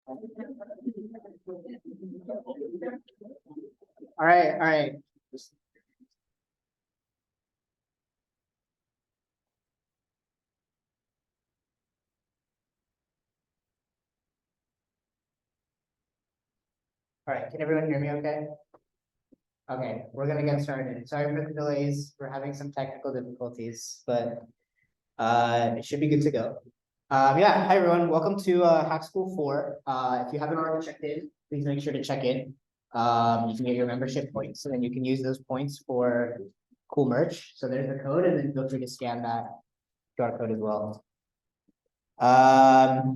All right, all right. All right, can everyone hear me okay? Okay, we're gonna get started. Sorry for the delays. We're having some technical difficulties, but it should be good to go. Yeah, hi everyone. Welcome to Hack School 4. If you haven't already checked in, please make sure to check in. You can get your membership points, and then you can use those points for cool merch. So there's the code, and then feel free to scan that QR code as well.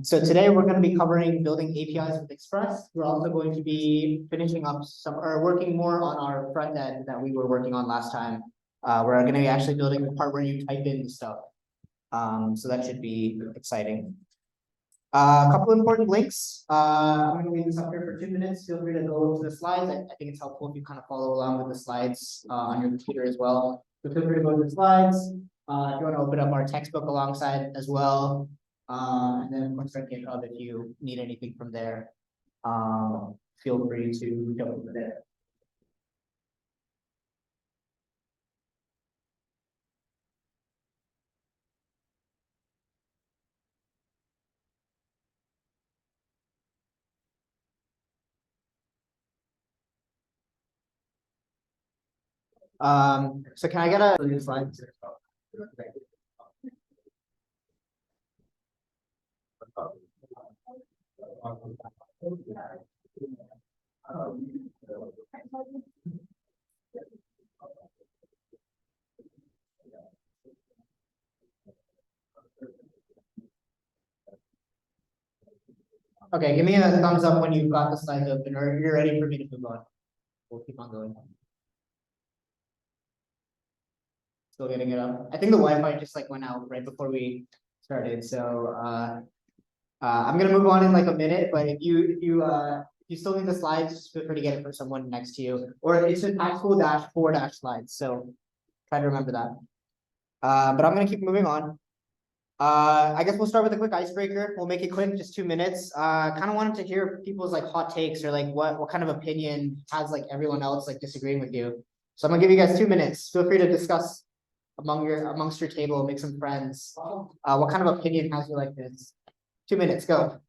So today we're going to be covering building APIs with Express. We're also going to be finishing up or working more on our front end that we were working on last time. We're going to be actually building the part where you type in stuff. So that should be exciting. A couple important links. I'm going to leave this up here for 2 minutes. Feel free to go to the slides. I think it's helpful if you kind of follow along with the slides on your computer as well. So feel free to go to the slides. If you want to open up our textbook alongside as well. And then of course our GitHub if you need anything from there. Feel free to jump over there. So can I get a slide? Okay, give me a thumbs up when you've got the slides open or you're ready for me to move on. We'll keep on going. Still getting it up. I think the Wi-Fi just like went out right before we started. So I'm gonna move on in like a minute, but if you still need the slides, just feel free to get it for someone next to you. Or it's just Hackschool-4- slides. So try to remember that. But I'm gonna keep moving on. I guess we'll start with a quick icebreaker. We'll make it quick, just 2 minutes. Kind of wanted to hear people's like hot takes or like what kind of opinion has like everyone else like disagreeing with you. So I'm gonna give you guys 2 minutes. Feel free to discuss amongst your table, make some friends. What kind of opinion has you like this? 2 minutes, go.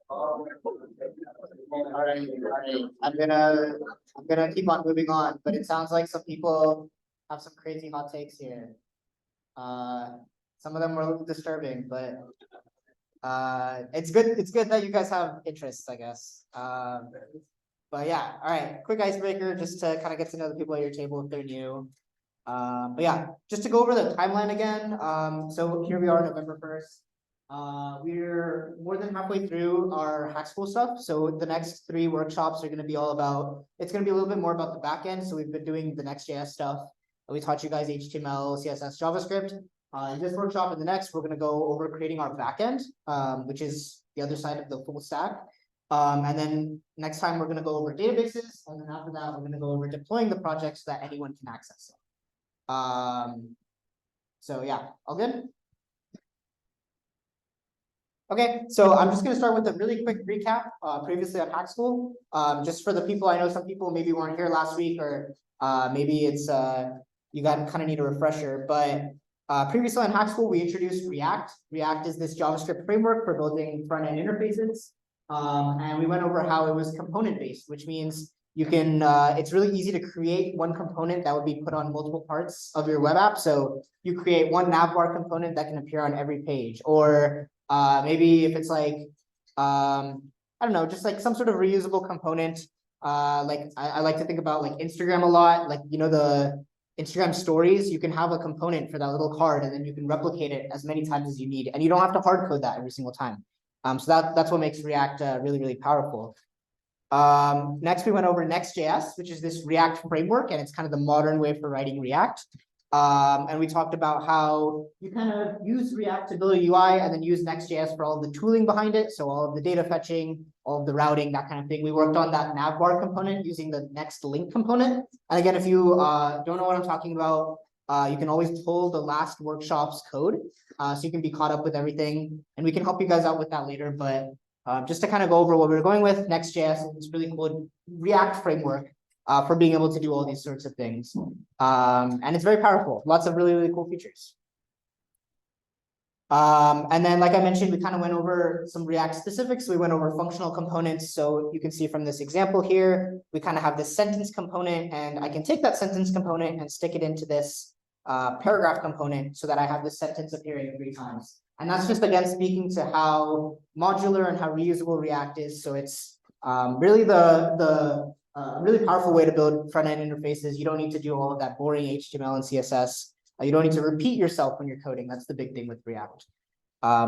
All right. I'm gonna keep on moving on, but it sounds like some people have some crazy hot takes here. Some of them were a little disturbing, but it's good that you guys have interests, I guess. But yeah, all right, quick icebreaker just to kind of get to know the people at your table if they're new. But yeah, just to go over the timeline again. So here we are, November 1st. We're more than halfway through our hack school stuff. So the next 3 workshops are going to be all about, it's going to be a little bit more about the back end. So we've been doing the Next.js stuff. We taught you guys HTML, CSS, JavaScript. In this workshop and the next, we're going to go over creating our backend, which is the other side of the full stack. And then next time we're going to go over databases. And then after that, we're going to go over deploying the projects so that anyone can access it. So yeah, all good? Okay, so I'm just going to start with a really quick recap previously on Hack School. Just for the people, I know some people maybe weren't here last week, or maybe it's you got kind of need a refresher, but previously on Hack School, we introduced React. React is this JavaScript framework for building front-end interfaces. And we went over how it was component-based, which means you can, it's really easy to create one component that would be put on multiple parts of your web app. So you create one navbar component that can appear on every page, or maybe if it's like, I don't know, just like some sort of reusable component. Like I like to think about like Instagram a lot, like, you know, the Instagram stories, you can have a component for that little card and then you can replicate it as many times as you need. And you don't have to hard code that every single time. So that's what makes React really, really powerful. Next, we went over Next.js, which is this React framework, and it's kind of the modern way for writing React. And we talked about how you kind of use React to build a UI and then use Next.js for all of the tooling behind it. So all of the data fetching, all of the routing, that kind of thing. We worked on that navbar component using the next link component. And again, if you don't know what I'm talking about, you can always pull the last workshop's code. So you can be caught up with everything. And we can help you guys out with that later. But just to kind of go over what we were going with, Next.js is really cool React framework for being able to do all these sorts of things. And it's very powerful. Lots of really, really cool features. And then, like I mentioned, we kind of went over some React specifics. We went over functional components. So you can see from this example here, we kind of have this sentence component, and I can take that sentence component and stick it into this paragraph component so that I have this sentence appearing 3 times. And that's just, again, speaking to how modular and how reusable React is. So it's really the really powerful way to build front-end interfaces. You don't need to do all of that boring HTML and CSS. You don't need to repeat yourself when you're coding. That's the big thing with React.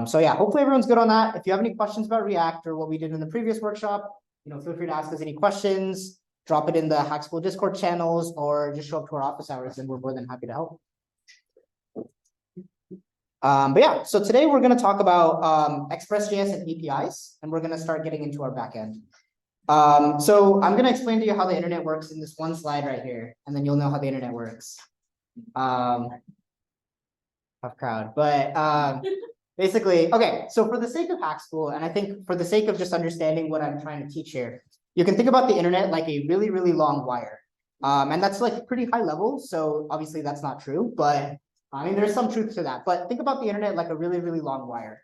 So yeah, hopefully everyone's good on that. If you have any questions about React or what we did in the previous workshop, feel free to ask us any questions, drop it in the Hack School Discord channels, or just show up to our office hours and we're more than happy to help. But yeah, so today we're going to talk about Express.js and APIs, and we're going to start getting into our backend. So I'm going to explain to you how the internet works in this one slide right here, and then you'll know how the internet works. Tough crowd, but basically, okay, so for the sake of Hack School, and I think for the sake of just understanding what I'm trying to teach here, you can think about the internet like a really, really long wire. And that's like pretty high level, so obviously that's not true, but I mean, there's some truth to that. But think about the internet like a really, really long wire.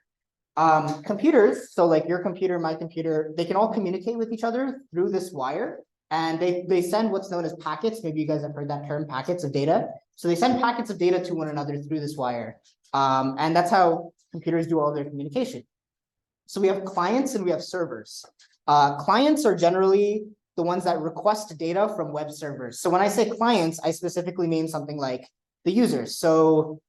Computers, so like your computer, my computer, they can all communicate with each other through this wire, and they send what's known as packets. Maybe you guys have heard that term, packets of data. So they send packets of data to one another through this wire. And that's how computers do all their communication. So we have clients and we have servers. Clients are generally the ones that request data from web servers. So when I say clients, I specifically mean something like the users. So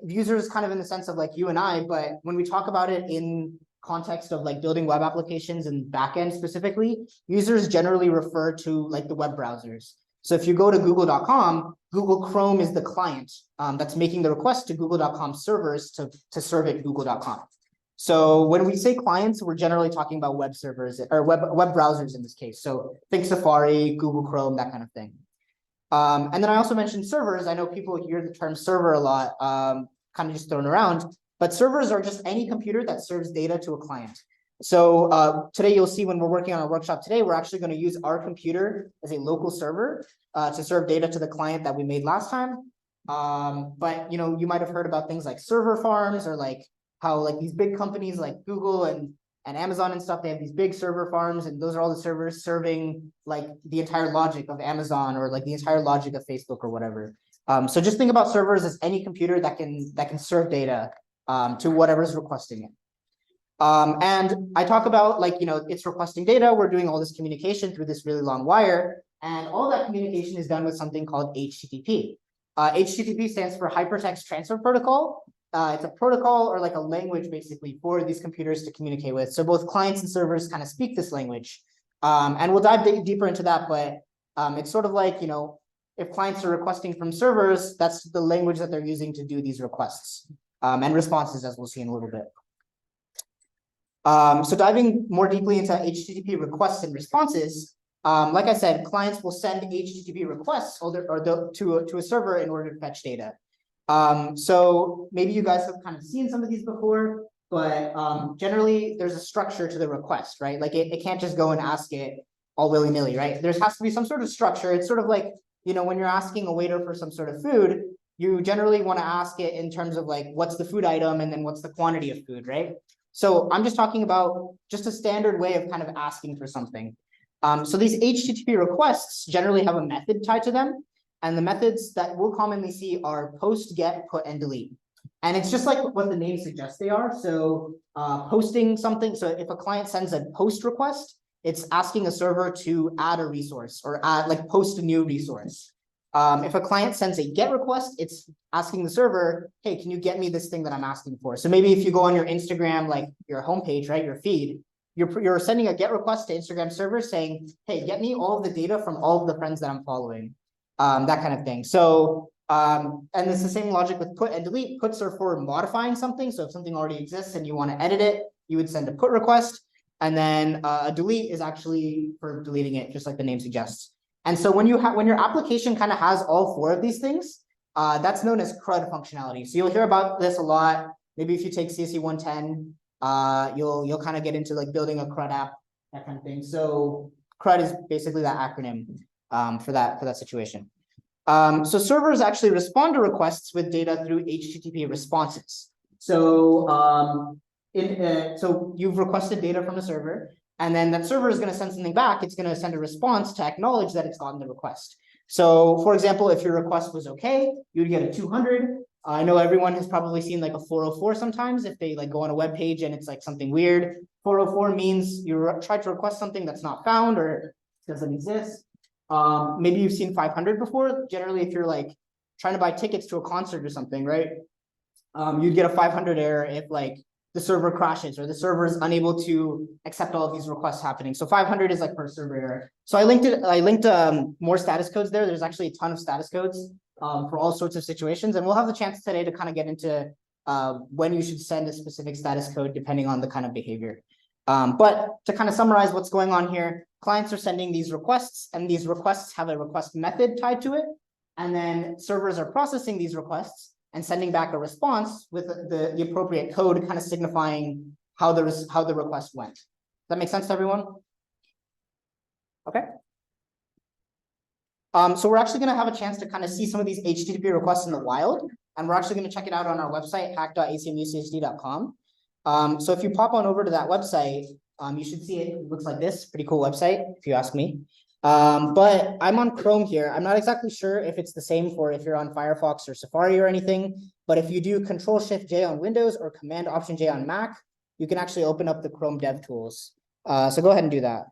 users kind of in the sense of like you and I, but when we talk about it in context of like building web applications and backend specifically, users generally refer to like the web browsers. So if you go to google.com, Google Chrome is the client that's making the request to google.com servers to serve it google.com. So when we say clients, we're generally talking about web servers or web browsers in this case. So think Safari, Google Chrome, that kind of thing. And then I also mentioned servers. I know people hear the term server a lot, kind of just thrown around, but servers are just any computer that serves data to a client. So today you'll see when we're working on our workshop today, we're actually going to use our computer as a local server to serve data to the client that we made last time. But you might have heard about things like server farms, or like how like these big companies like Google and Amazon and stuff, they have these big server farms, and those are all the servers serving like the entire logic of Amazon or like the entire logic of Facebook or whatever. So just think about servers as any computer that can serve data to whatever's requesting it. And I talk about like, it's requesting data. We're doing all this communication through this really long wire, and all that communication is done with something called HTTP. HTTP stands for Hypertext Transfer Protocol. It's a protocol, or like a language basically, for these computers to communicate with. So both clients and servers kind of speak this language. And we'll dive deeper into that, but it's sort of like, if clients are requesting from servers, that's the language that they're using to do these requests and responses, as we'll see in a little bit. So diving more deeply into HTTP requests and responses, like I said, clients will send HTTP requests to a server in order to fetch data. So maybe you guys have kind of seen some of these before, but generally there's a structure to the request, right? Like it can't just go and ask it all willy-nilly, right? There has to be some sort of structure. It's sort of like, when you're asking a waiter for some sort of food, you generally want to ask it in terms of like, what's the food item, and then what's the quantity of food, right? So I'm just talking about just a standard way of kind of asking for something. So these HTTP requests generally have a method tied to them. And the methods that we'll commonly see are post, get, put, and delete. And it's just like what the name suggests they are. So posting something. So if a client sends a post request, it's asking a server to add a resource, or post a new resource. If a client sends a get request, it's asking the server, hey, can you get me this thing that I'm asking for? So maybe if you go on your Instagram, like your homepage, right, your feed, you're sending a get request to Instagram server saying, hey, get me all of the data from all of the friends that I'm following, that kind of thing. So, and it's the same logic with put and delete. Puts are for modifying something. So if something already exists and you want to edit it, you would send a put request. And then a delete is actually for deleting it, just like the name suggests. And so when your application kind of has all four of these things, that's known as CRUD functionality. So you'll hear about this a lot. Maybe if you take CSE 110, you'll kind of get into like building a CRUD app, that kind of thing. So CRUD is basically that acronym for that situation. So servers actually respond to requests with data through HTTP responses. So so you've requested data from a server, and then that server is going to send something back. It's going to send a response to acknowledge that it's gotten the request. So for example, if your request was okay, you'd get a 200. I know everyone has probably seen like a 404 sometimes if they like go on a web page and it's like something weird. 404 means you tried to request something that's not found or doesn't exist. Maybe you've seen 500 before. Generally, if you're like trying to buy tickets to a concert or something, right? You'd get a 500 error if like the server crashes or the server is unable to accept all of these requests happening. So 500 is like per server error. So I linked more status codes there. There's actually a ton of status codes for all sorts of situations. And we'll have the chance today to kind of get into when you should send a specific status code depending on the kind of behavior. But to kind of summarize what's going on here, clients are sending these requests, and these requests have a request method tied to it. And then servers are processing these requests and sending back a response with the appropriate code kind of signifying how the request went. Does that make sense to everyone? Okay. So we're actually going to have a chance to kind of see some of these HTTP requests in the wild, and we're actually going to check it out on our website, hack.acmucsd.com. So if you pop on over to that website, you should see it looks like this. Pretty cool website, if you ask me. But I'm on Chrome here. I'm not exactly sure if it's the same for if you're on Firefox or Safari or anything, but if you do Control-Shift-J on Windows or Command-Option-J on Mac, you can actually open up the Chrome DevTools. So go ahead and do that.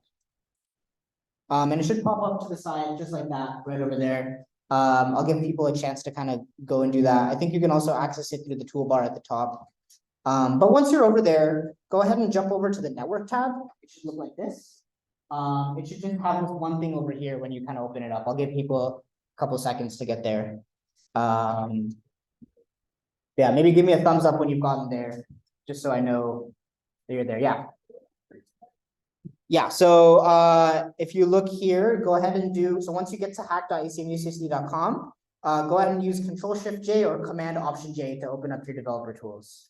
And it should pop up to the side just like that, right over there. I'll give people a chance to kind of go and do that. I think you can also access it through the toolbar at the top. But once you're over there, go ahead and jump over to the network tab. It should look like this. It should just have this one thing over here when you kind of open it up. I'll give people a couple seconds to get there. Yeah, maybe give me a thumbs up when you've gotten there, just so I know that you're there. Yeah. Yeah, so if you look here, go ahead and so once you get to hack.acmucsd.com, go ahead and use Control-Shift-J or Command-Option-J to open up your developer tools.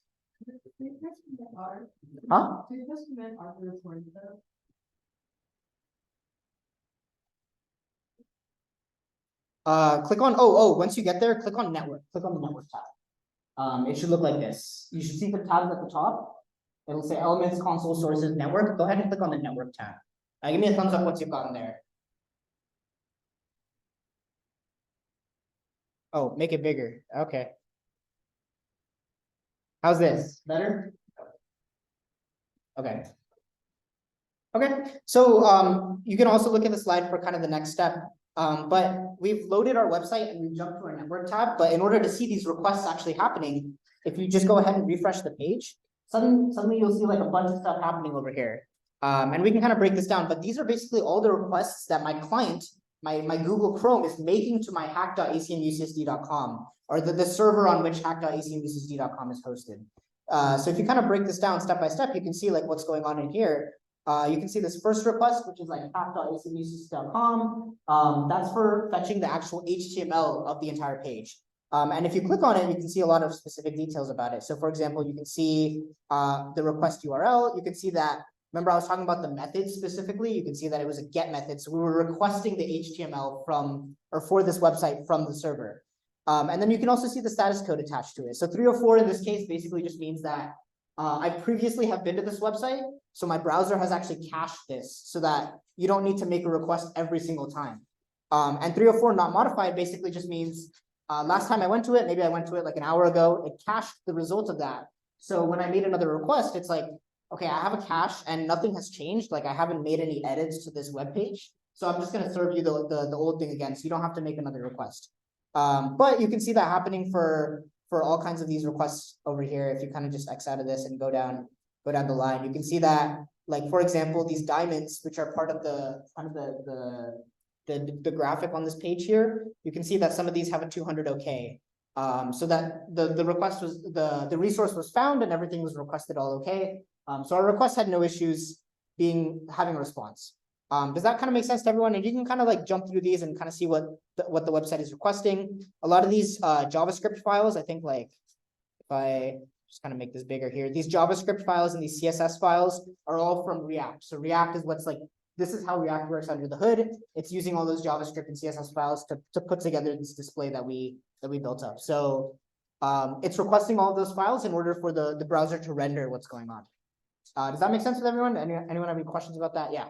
Huh? Click on, once you get there, click on network, click on the network tab. It should look like this. You should see the tabs at the top. It'll say elements, console, sources, network. Go ahead and click on the network tab. Give me a thumbs up once you've gotten there. Oh, make it bigger. Okay. How's this? Better? Okay. Okay, so you can also look at the slide for kind of the next step. But we've loaded our website and we've jumped to our network tab. But in order to see these requests actually happening, if you just go ahead and refresh the page, suddenly you'll see like a bunch of stuff happening over here. And we can kind of break this down, but these are basically all the requests that my client, my Google Chrome is making to my hack.acmucsd.com, or the server on which hack.acmucsd.com is hosted. So if you kind of break this down step by step, you can see like what's going on in here. You can see this first request, which is like hack.acmucsd.com. That's for fetching the actual HTML of the entire page. And if you click on it, you can see a lot of specific details about it. So for example, you can see the request URL. You can see that, remember I was talking about the method specifically. You can see that it was a get method. So we were requesting the HTML from, or for this website from the server. And then you can also see the status code attached to it. So 304 in this case basically just means that I previously have been to this website. So my browser has actually cached this so that you don't need to make a request every single time. And 304 not modified basically just means last time I went to it, maybe I went to it like an hour ago, it cached the result of that. So when I made another request, it's like, okay, I have a cache and nothing has changed. Like I haven't made any edits to this web page. So I'm just going to serve you the old thing again. So you don't have to make another request. But you can see that happening for all kinds of these requests over here. If you kind of just X out of this and go down the line, you can see that, like, for example, these diamonds, which are part of the kind of the graphic on this page here, you can see that some of these have a 200 OK. So that the request was, the resource was found and everything was requested all okay. So our request had no issues having a response. Does that kind of make sense to everyone? And you can kind of like jump through these and kind of see what the website is requesting. A lot of these JavaScript files, I think, like if I just kind of make this bigger here, these JavaScript files and these CSS files are all from React. So React is what's like, this is how React works under the hood. It's using all those JavaScript and CSS files to put together this display that we built up. So it's requesting all of those files in order for the browser to render what's going on. Does that make sense with everyone? Anyone have any questions about that? Yeah.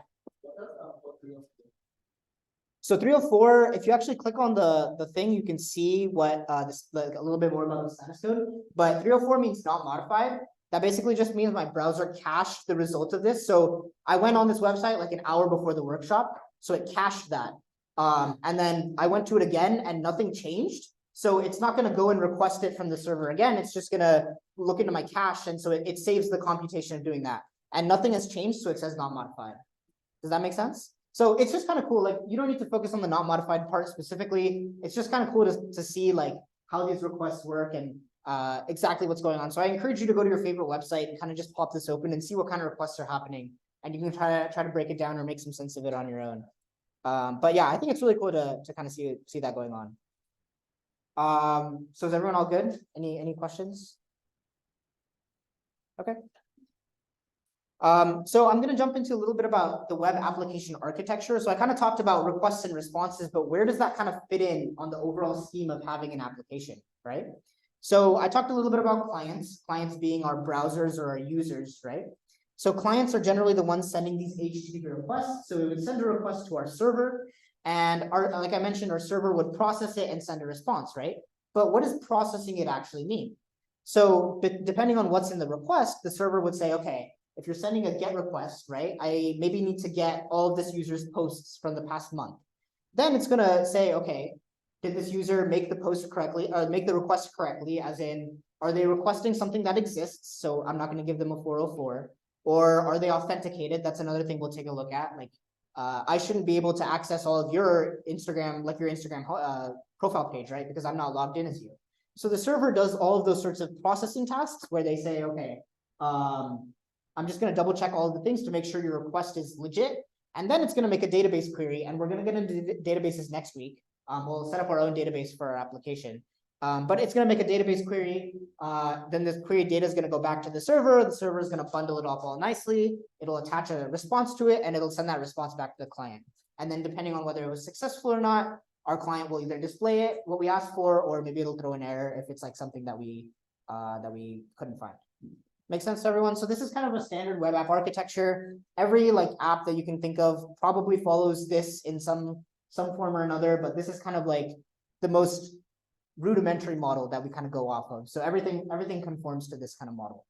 So 304, if you actually click on the thing, you can see what like a little bit more about the status code. But 304 means not modified. That basically just means my browser cached the result of this. So I went on this website like an hour before the workshop, so it cached that. And then I went to it again and nothing changed. So it's not going to go and request it from the server again. It's just going to look into my cache. And so it saves the computation of doing that. And nothing has changed, so it says not modified. Does that make sense? So it's just kind of cool. Like you don't need to focus on the not modified part specifically. It's just kind of cool to see like how these requests work and exactly what's going on. So I encourage you to go to your favorite website and kind of just pop this open and see what kind of requests are happening. And you can try to break it down or make some sense of it on your own. But yeah, I think it's really cool to kind of see that going on. So is everyone all good? Any questions? Okay. So I'm going to jump into a little bit about the web application architecture. So I kind of talked about requests and responses, but where does that kind of fit in on the overall scheme of having an application, right? So I talked a little bit about clients being our browsers or our users, right? So clients are generally the ones sending these HTTP requests. So we would send a request to our server, and like I mentioned, our server would process it and send a response, right? But what does processing it actually mean? So depending on what's in the request, the server would say, okay, if you're sending a GET request, right, I maybe need to get all of this user's posts from the past month. Then it's going to say, okay, did this user make the post correctly, or make the request correctly, as in, are they requesting something that exists? So I'm not going to give them a 404. Or are they authenticated? That's another thing we'll take a look at. Like, I shouldn't be able to access all of your Instagram, like your Instagram profile page, right? Because I'm not logged in as you. So the server does all of those sorts of processing tasks where they say, okay, I'm just going to double check all of the things to make sure your request is legit. And then it's going to make a database query. And we're going to get into databases next week. We'll set up our own database for our application. But it's going to make a database query. Then this query data is going to go back to the server. The server is going to bundle it up all nicely. It'll attach a response to it, and it'll send that response back to the client. And then depending on whether it was successful or not, our client will either display it, what we asked for, or maybe it'll throw an error if it's like something that we couldn't find. Make sense to everyone? So this is kind of a standard web app architecture. Every like app that you can think of probably follows this in some form or another, but this is kind of like the most rudimentary model that we kind of go off of. So everything conforms to this kind of model.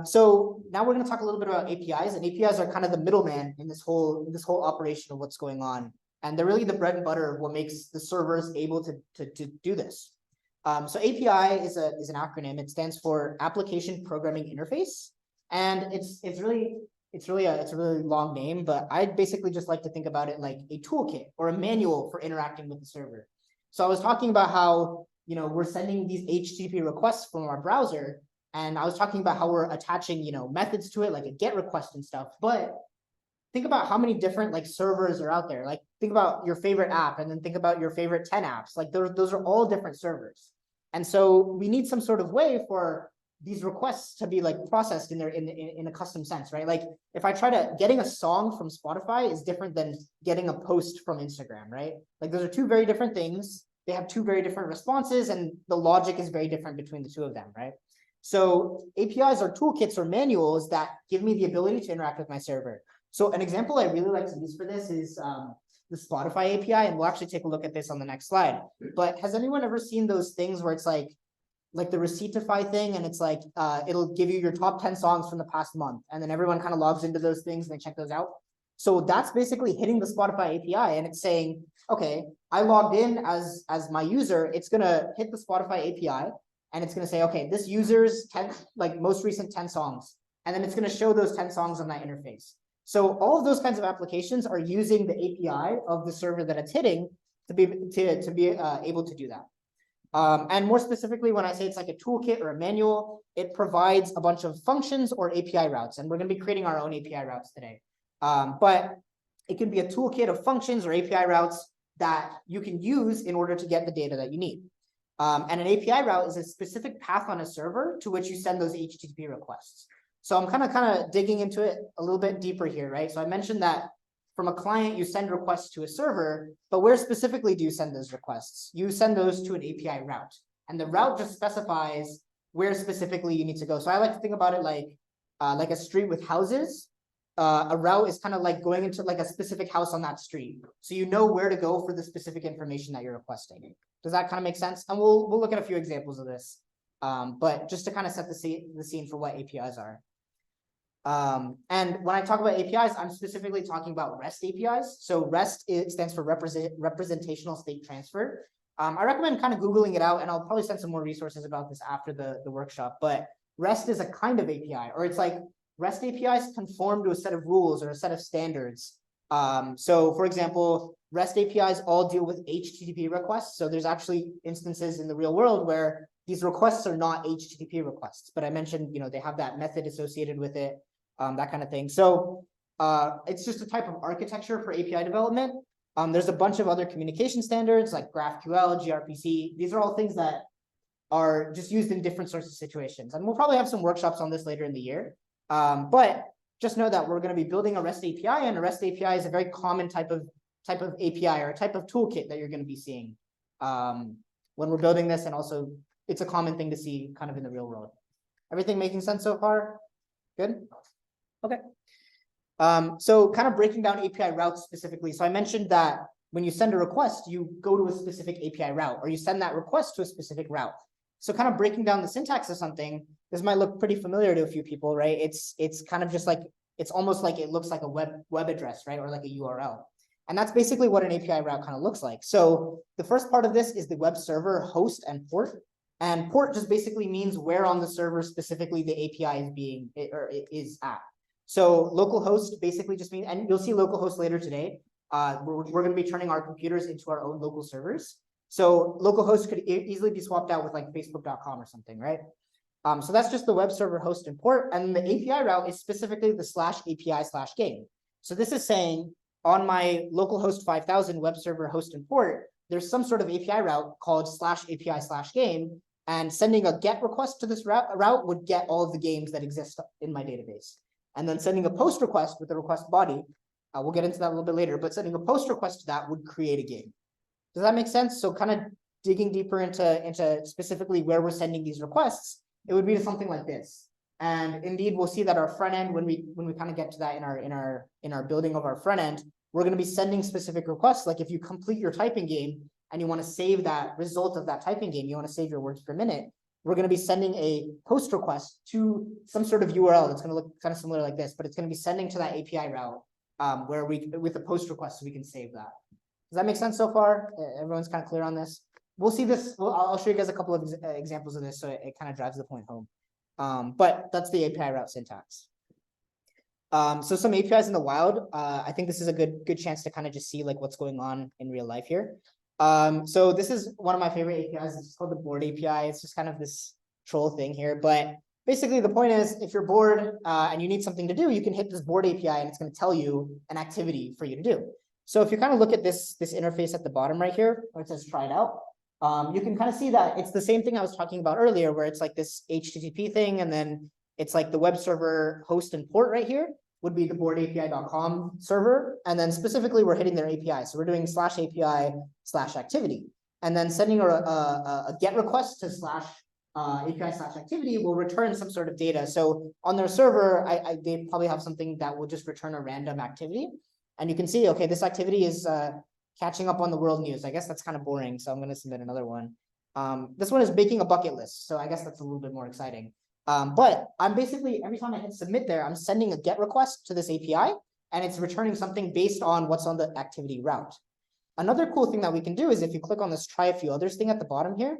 So now we're going to talk a little bit about APIs, and APIs are kind of the middleman in this whole operation of what's going on. And they're really the bread and butter of what makes the servers able to do this. So API is an acronym. It stands for Application Programming Interface, and it's a really long name, but I basically just like to think about it like a toolkit or a manual for interacting with the server. So I was talking about how, we're sending these HTTP requests from our browser, and I was talking about how we're attaching, methods to it, like a GET request and stuff. But think about how many different like servers are out there. Like think about your favorite app, and then think about your favorite 10 apps. Like those are all different servers. And so we need some sort of way for these requests to be like processed in a custom sense, right? Like if I try getting a song from Spotify is different than getting a post from Instagram, right? Like those are two very different things. They have two very different responses, and the logic is very different between the two of them, right? So APIs are toolkits or manuals that give me the ability to interact with my server. So an example I really like to use for this is the Spotify API, and we'll actually take a look at this on the next slide. But has anyone ever seen those things where it's like the Receiptify thing, and it's like it'll give you your top 10 songs from the past month, and then everyone kind of logs into those things and they check those out? So that's basically hitting the Spotify API, and it's saying, okay, I logged in as my user. It's gonna hit the Spotify API, and it's gonna say, okay, this user's 10 most recent 10 songs, and then it's gonna show those 10 songs on that interface. So all of those kinds of applications are using the API of the server that it's hitting to be able to do that. And more specifically, when I say it's like a toolkit or a manual, it provides a bunch of functions or API routes, and we're going to be creating our own API routes today. But it can be a toolkit of functions or API routes that you can use in order to get the data that you need. And an API route is a specific path on a server to which you send those HTTP requests. So I'm kind of digging into it a little bit deeper here, right? So I mentioned that from a client, you send requests to a server, but where specifically do you send those requests? You send those to an API route, and the route just specifies where specifically you need to go. So I like to think about it like a street with houses. A route is kind of like going into like a specific house on that street, so you know where to go for the specific information that you're requesting. Does that kind of make sense? And we'll look at a few examples of this, but just to kind of set the scene for what APIs are. And when I talk about APIs, I'm specifically talking about REST APIs. So REST stands for representational state transfer. I recommend kind of Googling it out, and I'll probably send some more resources about this after the workshop. But REST is a kind of API, or it's like REST APIs conform to a set of rules or a set of standards. So for example, REST APIs all deal with HTTP requests. So there's actually instances in the real world where these requests are not HTTP requests, but I mentioned, they have that method associated with it. That kind of thing. So it's just a type of architecture for API development. There's a bunch of other communication standards like GraphQL, gRPC. These are all things that are just used in different sorts of situations. And we'll probably have some workshops on this later in the year. But just know that we're going to be building a REST API, and a REST API is a very common type of API or a type of toolkit that you're going to be seeing when we're building this. And also it's a common thing to see kind of in the real world. Everything making sense so far? Good. Okay. So kind of breaking down API routes specifically. So I mentioned that when you send a request, you go to a specific API route, or you send that request to a specific route. So kind of breaking down the syntax of something, this might look pretty familiar to a few people, right? It's kind of just like, it's almost like it looks like a web address, right? Or like a URL. And that's basically what an API route kind of looks like. So the first part of this is the web server host and port. And port just basically means where on the server specifically the API is at. So localhost basically just means, and you'll see localhost later today. We're going to be turning our computers into our own local servers. So localhost could easily be swapped out with like Facebook.com or something, right? So that's just the web server host and port. And the API route is specifically the /API/game. So this is saying on my localhost 5000 web server host and port, there's some sort of API route called /API/game, and sending a GET request to this route would get all of the games that exist in my database. And then sending a POST request with the request body, we'll get into that a little bit later, but sending a POST request to that would create a game. Does that make sense? So kind of digging deeper into specifically where we're sending these requests, it would be to something like this. And indeed, we'll see that our front end, when we kind of get to that in our building of our front end, we're going to be sending specific requests. Like if you complete your typing game and you want to save that result of that typing game, you want to save your words per minute, we're going to be sending a POST request to some sort of URL that's going to look kind of similar like this, but it's going to be sending to that API route where with a POST request, so we can save that. Does that make sense so far? Everyone's kind of clear on this? We'll see this. I'll show you guys a couple of examples of this, so it kind of drives the point home. But that's the API route syntax. So some APIs in the wild. I think this is a good chance to kind of just see like what's going on in real life here. So this is one of my favorite APIs. It's called the board API. It's just kind of this troll thing here. But basically the point is, if you're bored and you need something to do, you can hit this board API and it's going to tell you an activity for you to do. So if you kind of look at this interface at the bottom right here, where it says try it out, you can kind of see that it's the same thing I was talking about earlier, where it's like this HTTP thing, and then it's like the web server host and port right here would be the boardapi.com server. And then specifically, we're hitting their API. So we're doing /API/activity. And then sending a GET request to /API/activity will return some sort of data. So on their server, they probably have something that will just return a random activity. And you can see, okay, this activity is catching up on the world news. I guess that's kind of boring, so I'm going to submit another one. This one is making a bucket list, so I guess that's a little bit more exciting. But I'm basically, every time I hit submit there, I'm sending a GET request to this API, and it's returning something based on what's on the activity route. Another cool thing that we can do is if you click on this try a few others thing at the bottom here,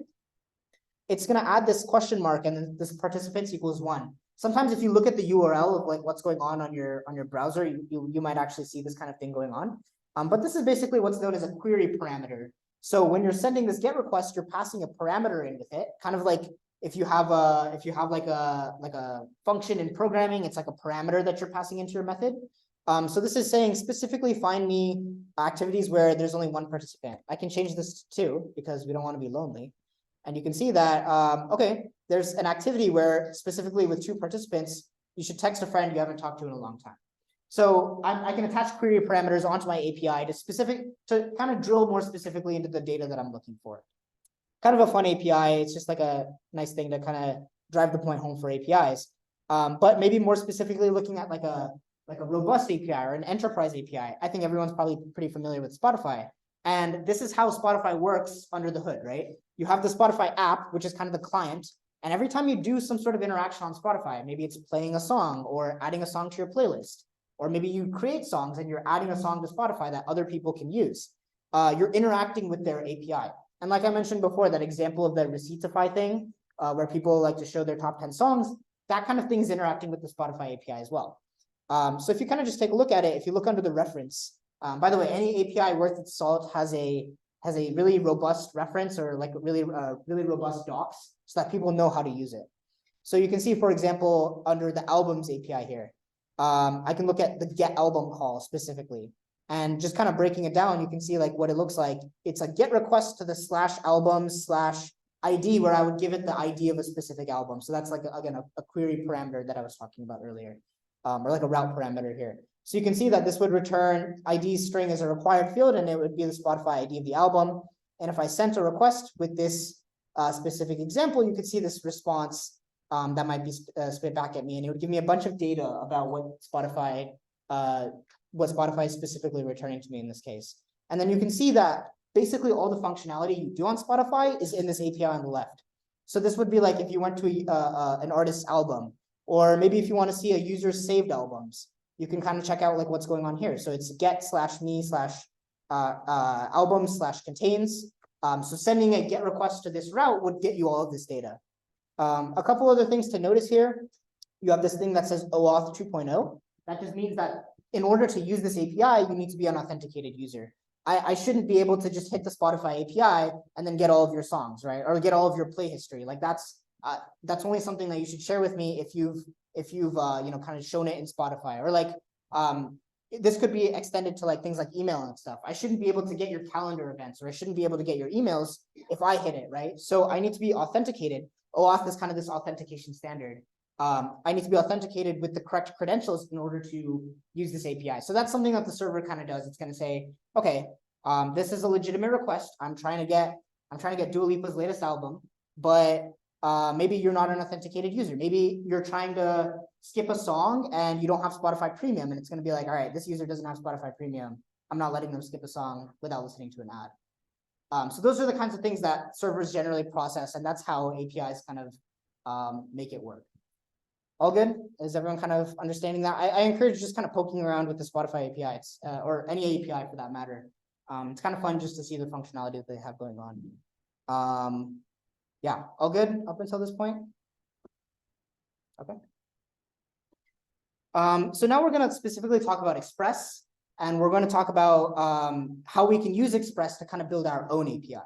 it's going to add this question mark and then this participants equals 1. Sometimes if you look at the URL of like what's going on your browser, you might actually see this kind of thing going on. But this is basically what's known as a query parameter. So when you're sending this GET request, you're passing a parameter in with it, kind of like if you have like a function in programming, it's like a parameter that you're passing into your method. So this is saying specifically find me activities where there's only one participant. I can change this to 2 because we don't want to be lonely. And you can see that, okay, there's an activity where specifically with 2 participants, you should text a friend you haven't talked to in a long time. So I can attach query parameters onto my API to kind of drill more specifically into the data that I'm looking for. Kind of a fun API. It's just like a nice thing to kind of drive the point home for APIs. But maybe more specifically looking at like a robust API or an enterprise API. I think everyone's probably pretty familiar with Spotify. And this is how Spotify works under the hood, right? You have the Spotify app, which is kind of the client. And every time you do some sort of interaction on Spotify, maybe it's playing a song or adding a song to your playlist, or maybe you create songs and you're adding a song to Spotify that other people can use. You're interacting with their API. And like I mentioned before, that example of the Receiptify thing, where people like to show their top 10 songs, that kind of thing is interacting with the Spotify API as well. So if you kind of just take a look at it, if you look under the reference, by the way, any API worth its salt has a really robust reference or like really robust docs so that people know how to use it. So you can see, for example, under the albums API here, I can look at the get album call specifically, and just kind of breaking it down, you can see like what it looks like. It's a get request to the /albums/ID where I would give it the ID of a specific album. So that's like, again, a query parameter that I was talking about earlier, or like a route parameter here. So you can see that this would return ID string as a required field, and it would be the Spotify ID of the album. And if I sent a request with this specific example, you could see this response that might be spit back at me, and it would give me a bunch of data about what Spotify is specifically returning to me in this case. And then you can see that basically all the functionality you do on Spotify is in this API on the left. So this would be like if you went to an artist's album, or maybe if you want to see a user's saved albums, you can kind of check out like what's going on here. So it's get/me/albums/contains. So sending a get request to this route would get you all of this data. A couple other things to notice here. You have this thing that says OAuth 2.0. That just means that in order to use this API, you need to be an authenticated user. I shouldn't be able to just hit the Spotify API and then get all of your songs, right? Or get all of your play history. Like that's only something that you should share with me if you've kind of shown it in Spotify, or like this could be extended to like things like email and stuff. I shouldn't be able to get your calendar events, or I shouldn't be able to get your emails if I hit it, right? So I need to be authenticated. OAuth is kind of this authentication standard. I need to be authenticated with the correct credentials in order to use this API. So that's something that the server kind of does. It's going to say, okay, this is a legitimate request. I'm trying to get Dua Lipa's latest album, but maybe you're not an authenticated user. Maybe you're trying to skip a song and you don't have Spotify Premium, and it's going to be like, all right, this user doesn't have Spotify Premium. I'm not letting them skip a song without listening to an ad. So those are the kinds of things that servers generally process, and that's how APIs kind of make it work. All good? Is everyone kind of understanding that? I encourage just kind of poking around with the Spotify APIs, or any API for that matter. It's kind of fun just to see the functionality that they have going on. Yeah, all good up until this point? Okay. So now we're going to specifically talk about Express, and we're going to talk about how we can use Express to kind of build our own API.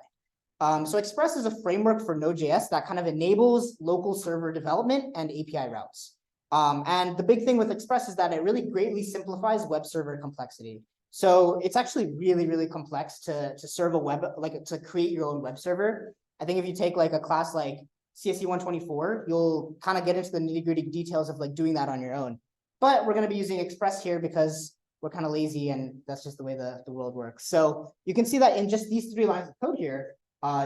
So Express is a framework for Node.js that kind of enables local server development and API routes. And the big thing with Express is that it really greatly simplifies web server complexity. So it's actually really, really complex to serve a web, like to create your own web server. I think if you take like a class like CSE 124, you'll kind of get into the nitty-gritty details of like doing that on your own. But we're going to be using Express here because we're kind of lazy and that's just the way the world works. So you can see that in just these 3 lines of code here,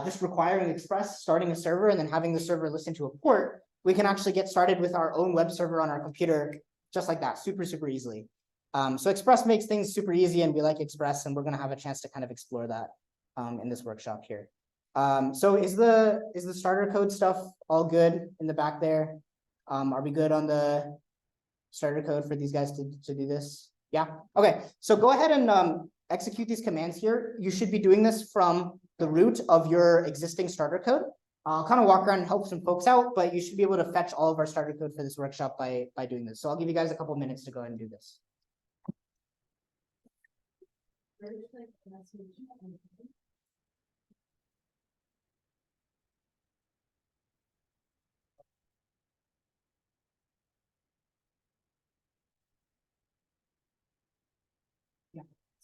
just requiring Express, starting a server, and then having the server listen to a port, we can actually get started with our own web server on our computer just like that, super, super easily. So Express makes things super easy, and we like Express, and we're going to have a chance to kind of explore that in this workshop here. So is the starter code stuff all good in the back there? Are we good on the starter code for these guys to do this? Yeah. Okay. So go ahead and execute these commands here. You should be doing this from the root of your existing starter code. I'll kind of walk around and help some folks out, but you should be able to fetch all of our starter code for this workshop by doing this. So I'll give you guys a couple minutes to go ahead and do this.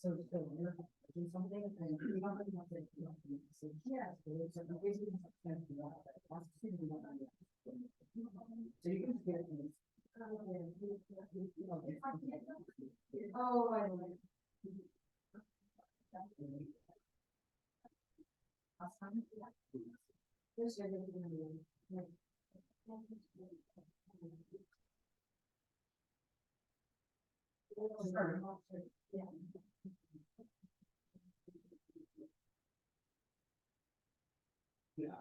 So we're doing something and we don't really want to say, yeah, so basically that's so you can get it. Oh, I know. Yeah.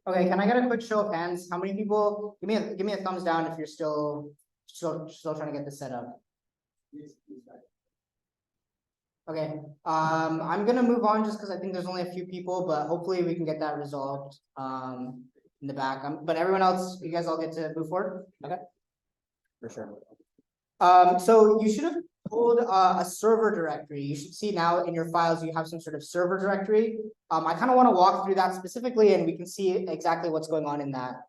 Okay, can I get a quick show of hands? How many people, give me a thumbs down if you're still trying to get this set up. Okay, I'm gonna move on just because I think there's only a few people, but hopefully we can get that resolved in the back. But everyone else, you guys all get to move forward? Okay. For sure. So you should have pulled a server directory. You should see now in your files you have some sort of server directory. I kind of want to walk through that specifically, and we can see exactly what's going on in that.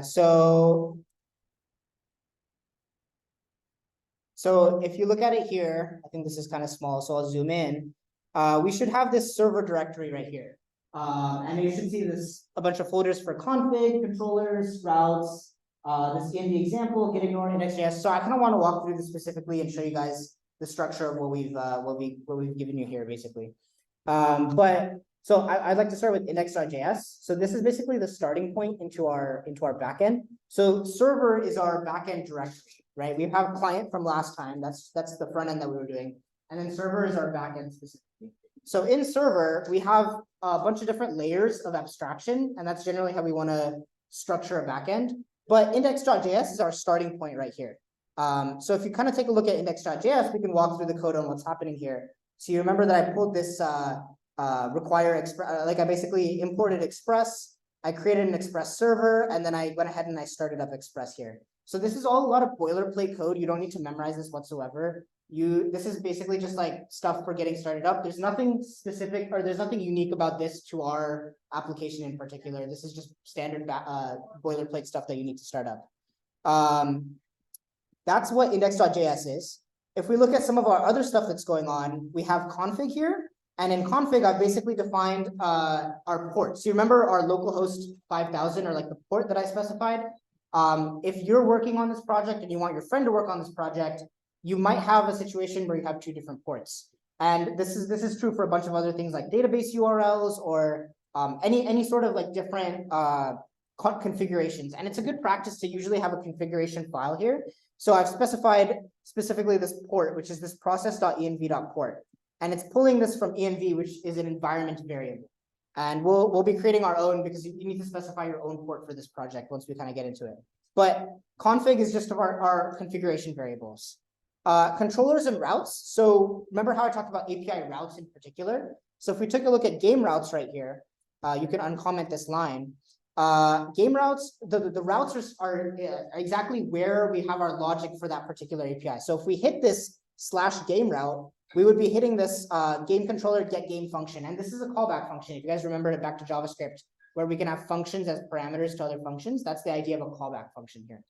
So if you look at it here, I think this is kind of small, so I'll zoom in. We should have this server directory right here. And you should see this a bunch of folders for config, controllers, routes, this in the example, get ignore index.js. So I kind of want to walk through this specifically and show you guys the structure of what we've given you here, basically. So I'd like to start with index.js. So this is basically the starting point into our backend. So server is our backend directory, right? We have client from last time. That's the front end that we were doing, and then server is our backend specifically. So in server, we have a bunch of different layers of abstraction, and that's generally how we want to structure a backend. But index.js is our starting point right here. So if you kind of take a look at index.js, we can walk through the code on what's happening here. So you remember that I pulled this require express, like I basically imported Express. I created an Express server, and then I went ahead and I started up Express here. So this is all a lot of boilerplate code. You don't need to memorize this whatsoever. This is basically just like stuff for getting started up. There's nothing specific or there's nothing unique about this to our application in particular. This is just standard boilerplate stuff that you need to start up. That's what index.js is. If we look at some of our other stuff that's going on, we have config here. And in config, I've basically defined our port. So you remember our localhost 5000 or like the port that I specified? If you're working on this project and you want your friend to work on this project, you might have a situation where you have two different ports. And this is true for a bunch of other things like database URLs or any sort of like different configurations. And it's a good practice to usually have a configuration file here. So I've specified specifically this port, which is this process.env.port. And it's pulling this from env, which is an environment variable. And we'll be creating our own because you need to specify your own port for this project once we kind of get into it. But config is just our configuration variables. Controllers and routes. So remember how I talked about API routes in particular? So if we took a look at game routes right here, you can uncomment this line. Game routes, the routes are exactly where we have our logic for that particular API. So if we hit this /game route, we would be hitting this game controller get game function. And this is a callback function. If you guys remember it back to JavaScript, where we can have functions as parameters to other functions. That's the idea of a callback function here.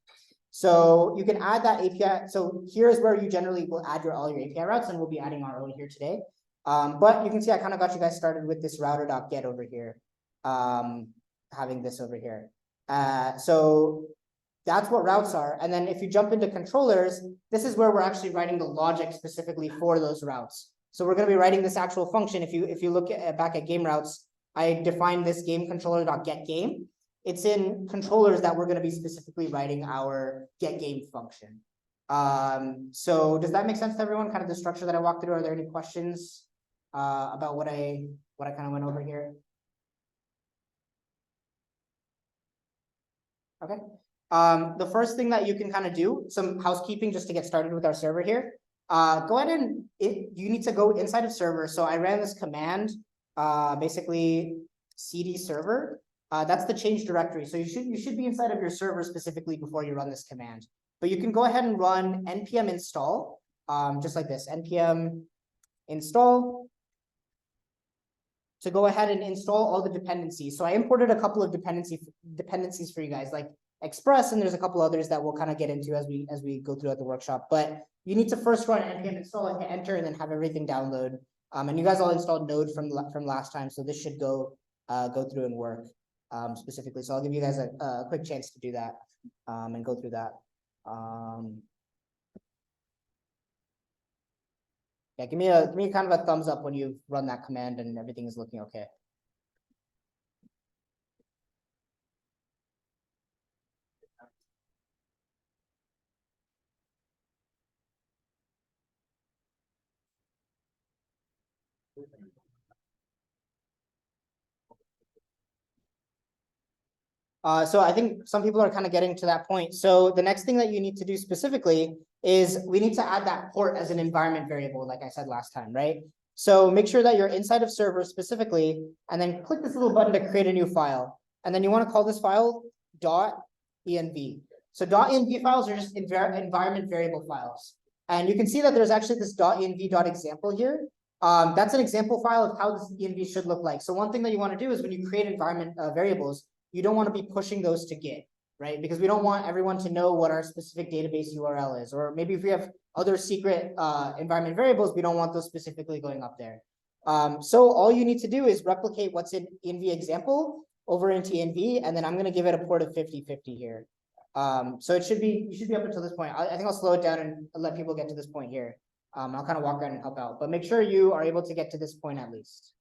So you can add that API. So here's where you generally will add all your API routes, and we'll be adding our own here today. But you can see I kind of got you guys started with this router.get over here, having this over here. So that's what routes are. And then if you jump into controllers, this is where we're actually writing the logic specifically for those routes. So we're going to be writing this actual function. If you look back at game routes, I defined this game controller.get game. It's in controllers that we're going to be specifically writing our get game function. So does that make sense to everyone? Kind of the structure that I walked through. Are there any questions about what I kind of went over here? Okay. The first thing that you can kind of do, some housekeeping just to get started with our server here. Go ahead and you need to go inside of server. So I ran this command, basically cd server. That's the change directory. So you should be inside of your server specifically before you run this command. But you can go ahead and run npm install, just like this, npm install, to go ahead and install all the dependencies. So I imported a couple of dependencies for you guys, like Express, and there's a couple others that we'll kind of get into as we go throughout the workshop. But you need to first run npm install and hit enter, and then have everything download. And you guys all installed Node from last time, so this should go through and work specifically. So I'll give you guys a quick chance to do that and go through that. Yeah, give me kind of a thumbs up when you've run that command and everything is looking okay. So I think some people are kind of getting to that point. So the next thing that you need to do specifically is we need to add that port as an environment variable, like I said last time, right? So make sure that you're inside of server specifically, and then click this little button to create a new file. And then you want to call this file .env. So .env files are just environment variable files. And you can see that there's actually this .env.example here. That's an example file of how this env should look like. So one thing that you want to do is when you create environment variables, you don't want to be pushing those to Git, right? Because we don't want everyone to know what our specific database URL is. Or maybe if we have other secret environment variables, we don't want those specifically going up there. So all you need to do is replicate what's in env example over into env, and then I'm going to give it a port of 5050 here. So you should be up until this point. I think I'll slow it down and let people get to this point here. I'll kind of walk around and help out, but make sure you are able to get to this point at least.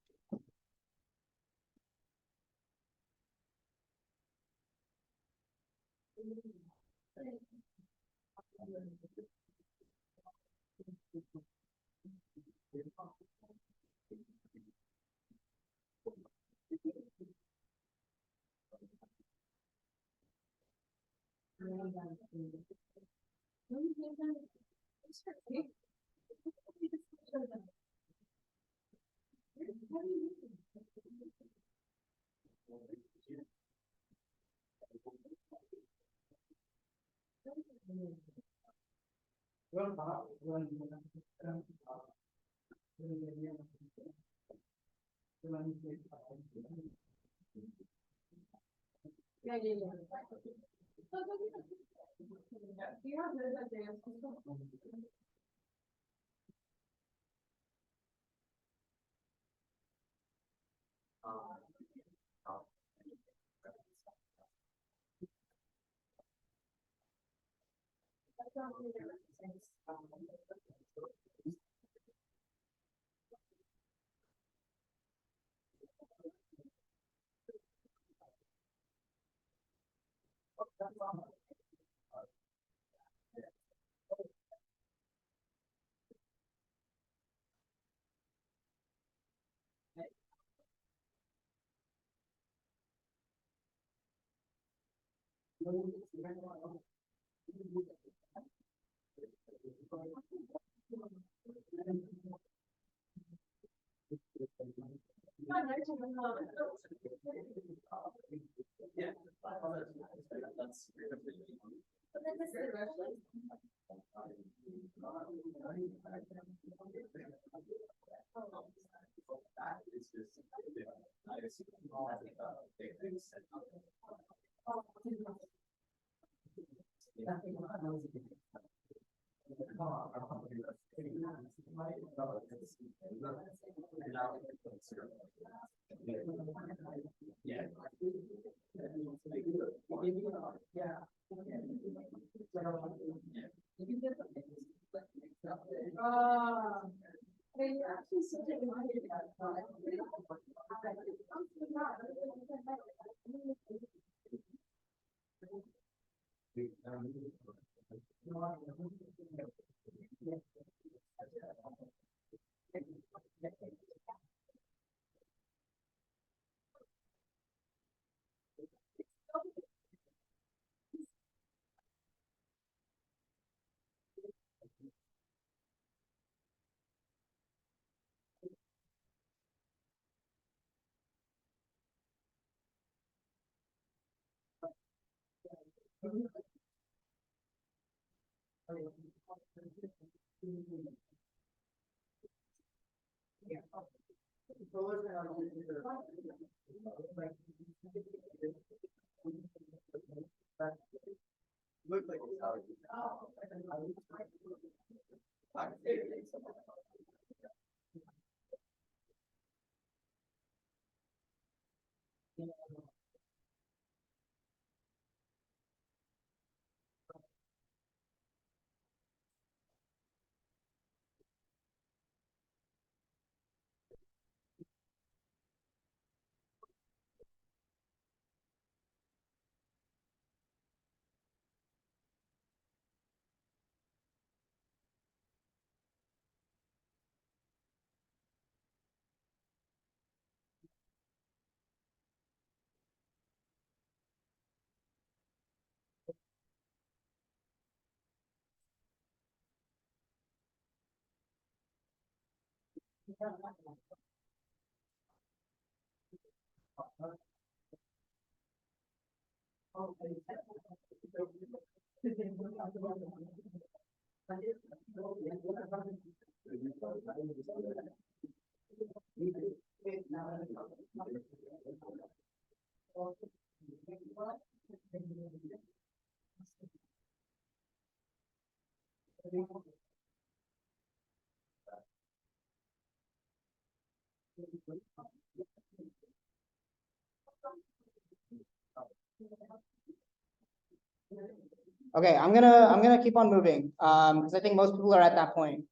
Okay, I'm gonna keep on moving, because I think most people are at that point.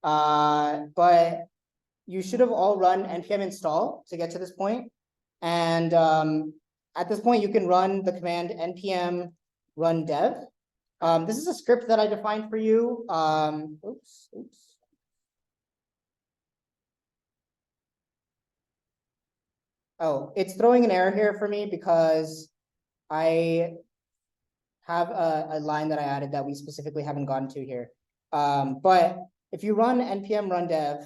But you should have all run npm install to get to this point. And at this point, you can run the command npm run dev. This is a script that I defined for you. Oops. Oh, it's throwing an error here for me because I have a line that I added that we specifically haven't gotten to here. But if you run npm run dev,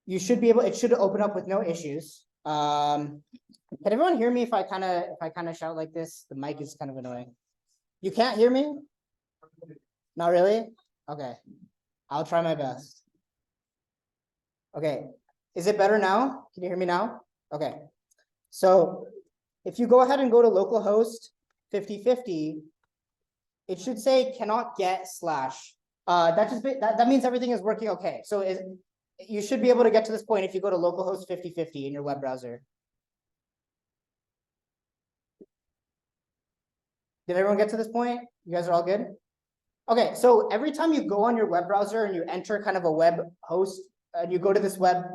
you should be able, it should open up with no issues. Can everyone hear me if I kind of shout like this? The mic is kind of annoying. You can't hear me? Not really? Okay. I'll try my best. Okay. Is it better now? Can you hear me now? Okay. So if you go ahead and go to localhost 5050, it should say cannot get slash. That means everything is working okay. So you should be able to get to this point if you go to localhost 5050 in your web browser. Did everyone get to this point? You guys are all good? Okay, so every time you go on your web browser and you enter kind of a web host, and you go to this web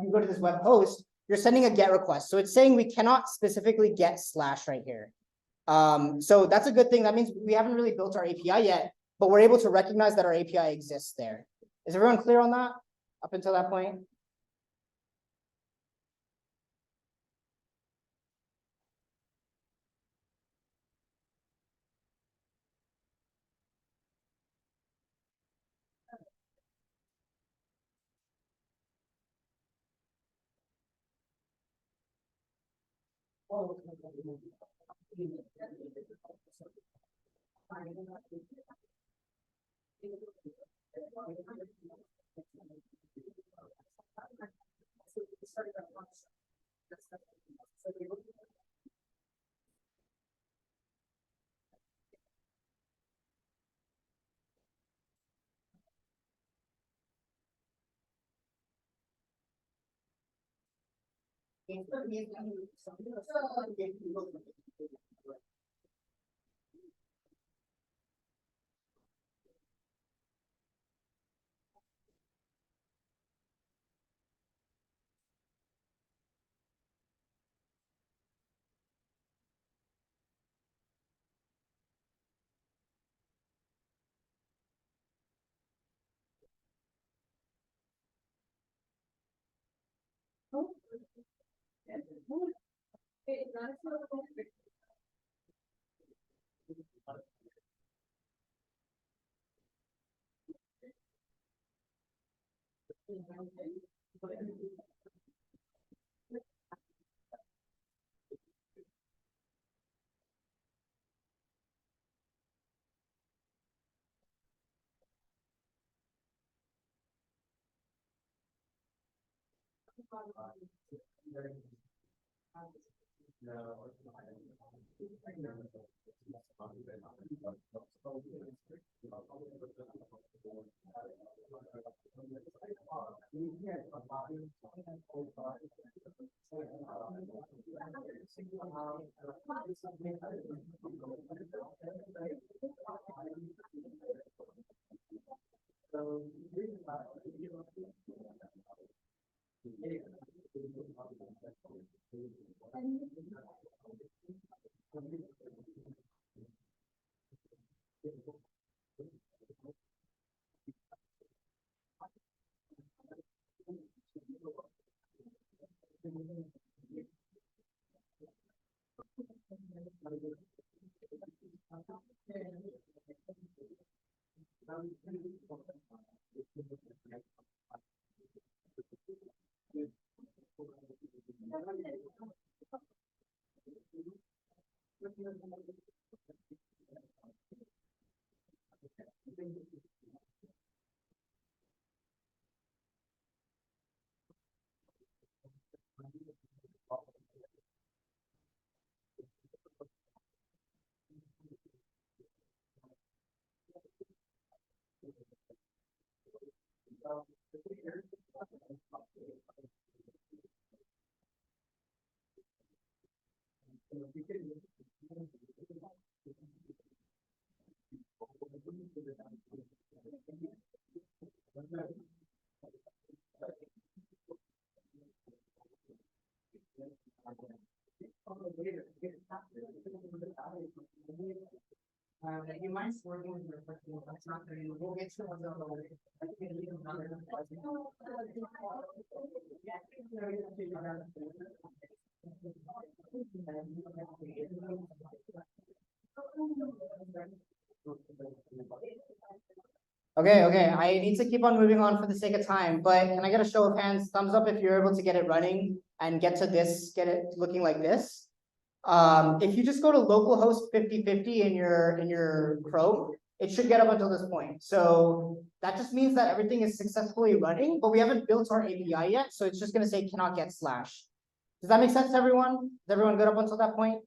host, you're sending a GET request. So it's saying we cannot specifically get slash right here. So that's a good thing. That means we haven't really built our API yet, but we're able to recognize that our API exists there. Is everyone clear on that up until that point? Okay, I need to keep on moving on for the sake of time, but can I get a show of hands, thumbs up if you're able to get it running and get to this, get it looking like this? If you just go to localhost 5050 in your Chrome, it should get up until this point. So that just means that everything is successfully running, but we haven't built our API yet, so it's just gonna say cannot get slash. Does that make sense to everyone? Is everyone good up until that point?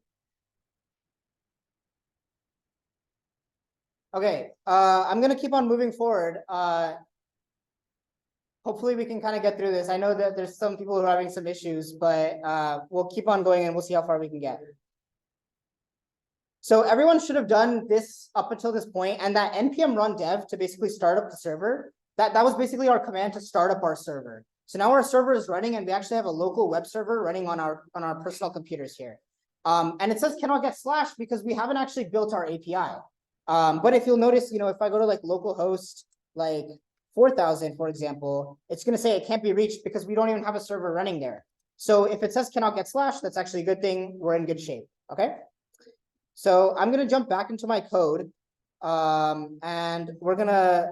Okay, I'm gonna keep on moving forward. Hopefully we can kind of get through this. I know that there's some people who are having some issues, but we'll keep on going and we'll see how far we can get. So everyone should have done this up until this point, and that npm run dev to basically start up the server. That was basically our command to start up our server. So now our server is running, and we actually have a local web server running on our personal computers here. And it says cannot get slash because we haven't actually built our API. But if you'll notice, if I go to like localhost like 4000, for example, it's going to say it can't be reached because we don't even have a server running there. So if it says cannot get slash, that's actually a good thing. We're in good shape. Okay. So I'm going to jump back into my code, and we're going to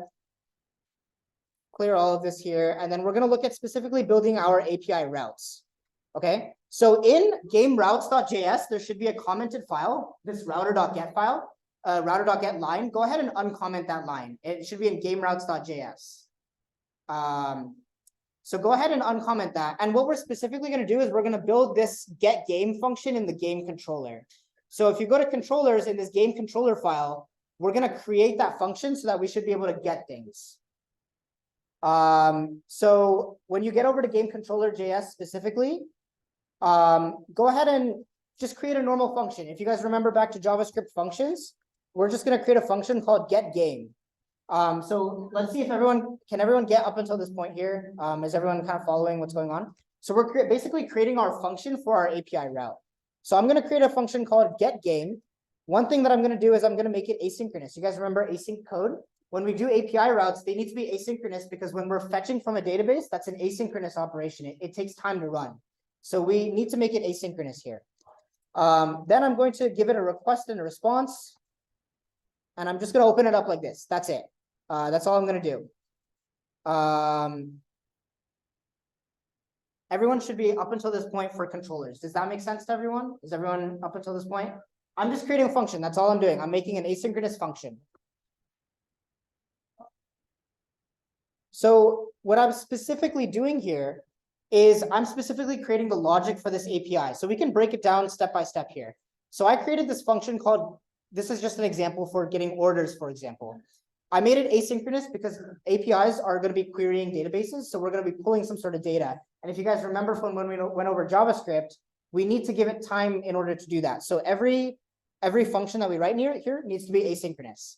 clear all of this here. And then we're going to look at specifically building our API routes. Okay. So in gameroutes.js, there should be a commented file, this router.get file, router.get line. Go ahead and uncomment that line. It should be in gameroutes.js. So go ahead and uncomment that. And what we're specifically going to do is we're going to build this get game function in the game controller. So if you go to controllers in this game controller file, we're going to create that function so that we should be able to get things. So when you get over to game controller.js specifically, go ahead and just create a normal function. If you guys remember back to JavaScript functions, we're just going to create a function called get game. So let's see if everyone get up until this point here? Is everyone kind of following what's going on? So we're basically creating our function for our API route. So I'm going to create a function called get game. One thing that I'm going to do is I'm going to make it asynchronous. You guys remember async code? When we do API routes, they need to be asynchronous because when we're fetching from a database, that's an asynchronous operation. It takes time to run. So we need to make it asynchronous here. Then I'm going to give it a request and a response. And I'm just going to open it up like this. That's it. That's all I'm going to do. Everyone should be up until this point for controllers. Does that make sense to everyone? Is everyone up until this point? I'm just creating a function. That's all I'm doing. I'm making an asynchronous function. So what I'm specifically doing here is I'm specifically creating the logic for this API. So we can break it down step by step here. So I created this function called, this is just an example for getting orders, for example. I made it asynchronous because APIs are going to be querying databases. So we're going to be pulling some sort of data. And if you guys remember from when we went over JavaScript, we need to give it time in order to do that. So every function that we write here needs to be asynchronous.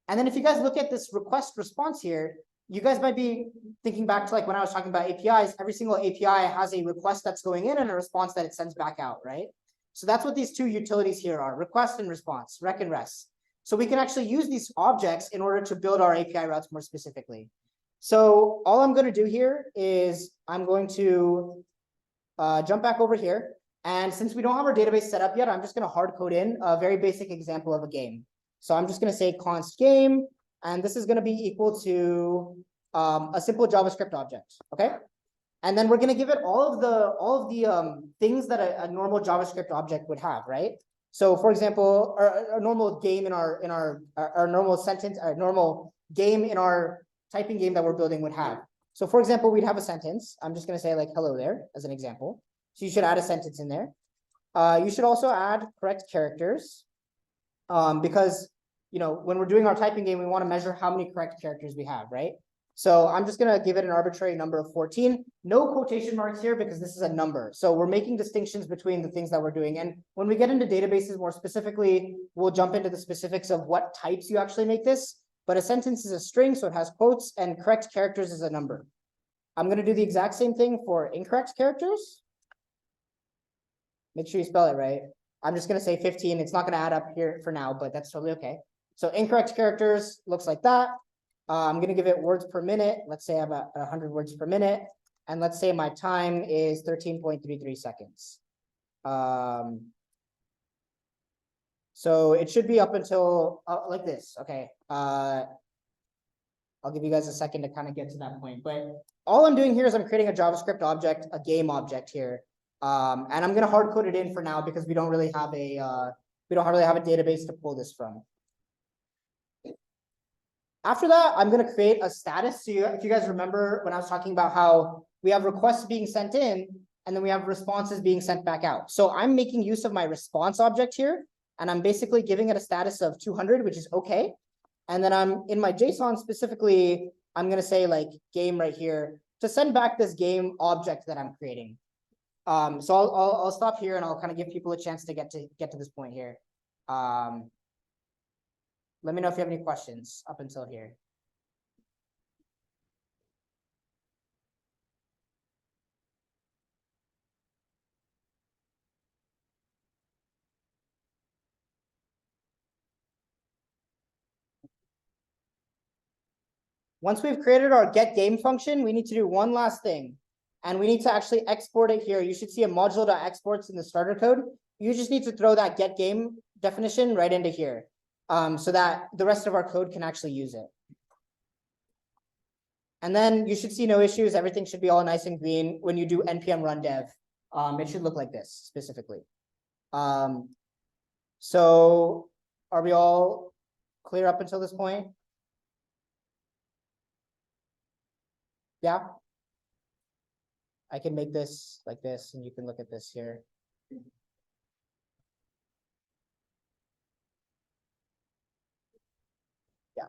And then if you guys look at this request response here, you guys might be thinking back to like when I was talking about APIs, every single API has a request that's going in and a response that it sends back out, right? So that's what these two utilities here are, request and response, rec and res. So we can actually use these objects in order to build our API routes more specifically. So all I'm going to do here is I'm going to jump back over here. And since we don't have our database set up yet, I'm just going to hard code in a very basic example of a game. So I'm just going to say const game, and this is going to be equal to a simple JavaScript object. Okay. And then we're going to give it all of the things that a normal JavaScript object would have, right? So for example, a normal game in our normal sentence, our normal game in our typing game that we're building would have. So for example, we'd have a sentence. I'm just going to say like hello there as an example. So you should add a sentence in there. You should also add correct characters because, you know, when we're doing our typing game, we want to measure how many correct characters we have, right? So I'm just going to give it an arbitrary number of 14. No quotation marks here because this is a number. So we're making distinctions between the things that we're doing. And when we get into databases more specifically, we'll jump into the specifics of what types you actually make this. But a sentence is a string, so it has quotes, and correct characters is a number. I'm going to do the exact same thing for incorrect characters. Make sure you spell it right. I'm just going to say 15. It's not going to add up here for now, but that's totally okay. So incorrect characters looks like that. I'm going to give it words per minute. Let's say I have 100 words per minute. And let's say my time is 13.33 seconds. So it should be up until like this. Okay. I'll give you guys a second to kind of get to that point. But all I'm doing here is I'm creating a JavaScript object, a game object here. And I'm going to hard code it in for now because we don't really have a database to pull this from. After that, I'm going to create a status. So if you guys remember when I was talking about how we have requests being sent in and then we have responses being sent back out. So I'm making use of my response object here, and I'm basically giving it a status of 200, which is okay. And then I'm in my JSON specifically, I'm going to say like game right here to send back this game object that I'm creating. So I'll stop here and I'll kind of give people a chance to get to this point here. Let me know if you have any questions up until here. Once we've created our get game function, we need to do one last thing. And we need to actually export it here. You should see a module.exports in the starter code. You just need to throw that get game definition right into here. So that the rest of our code can actually use it. And then you should see no issues. Everything should be all nice and green when you do npm run dev. it should look like this specifically. So are we all clear up until this point? Yeah. I can make this like this, and you can look at this here. Yeah.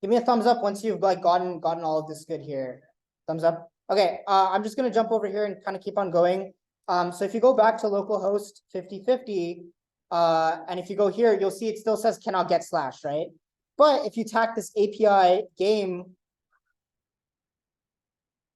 Give me a thumbs up once you've like gotten all of this good here. Thumbs up. Okay, I'm just gonna jump over here and kind of keep on going. So if you go back to localhost 5050, and if you go here, you'll see it still says cannot get slash, right? But if you tack this API game,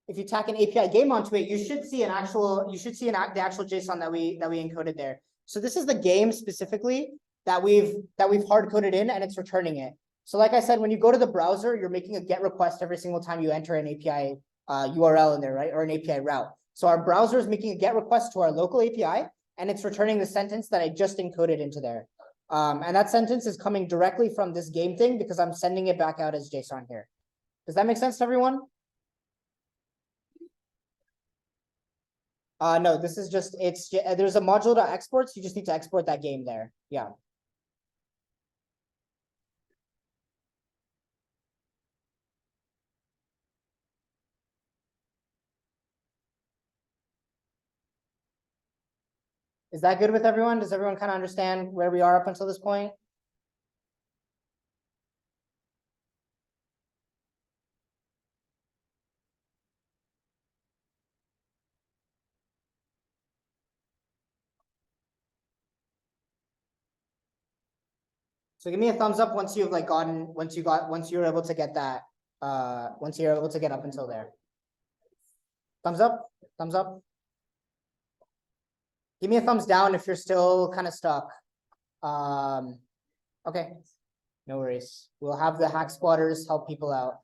if you tack an API game onto it, you should see the actual JSON that we encoded there. So this is the game specifically that we've hard coded in, and it's returning it. So like I said, when you go to the browser, you're making a GET request every single time you enter an API URL in there, right? Or an API route. So our browser is making a GET request to our local API, and it's returning the sentence that I just encoded into there. And that sentence is coming directly from this game thing because I'm sending it back out as JSON here. Does that make sense to everyone? No, this is just, there's a module.exports. You just need to export that game there. Yeah. Is that good with everyone? Does everyone kind of understand where we are up until this point? So give me a thumbs up once you've like once you're able to get that, once you're able to get up until there. Thumbs up, thumbs up. Give me a thumbs down if you're still kind of stuck. Okay, no worries. We'll have the hack squatters help people out.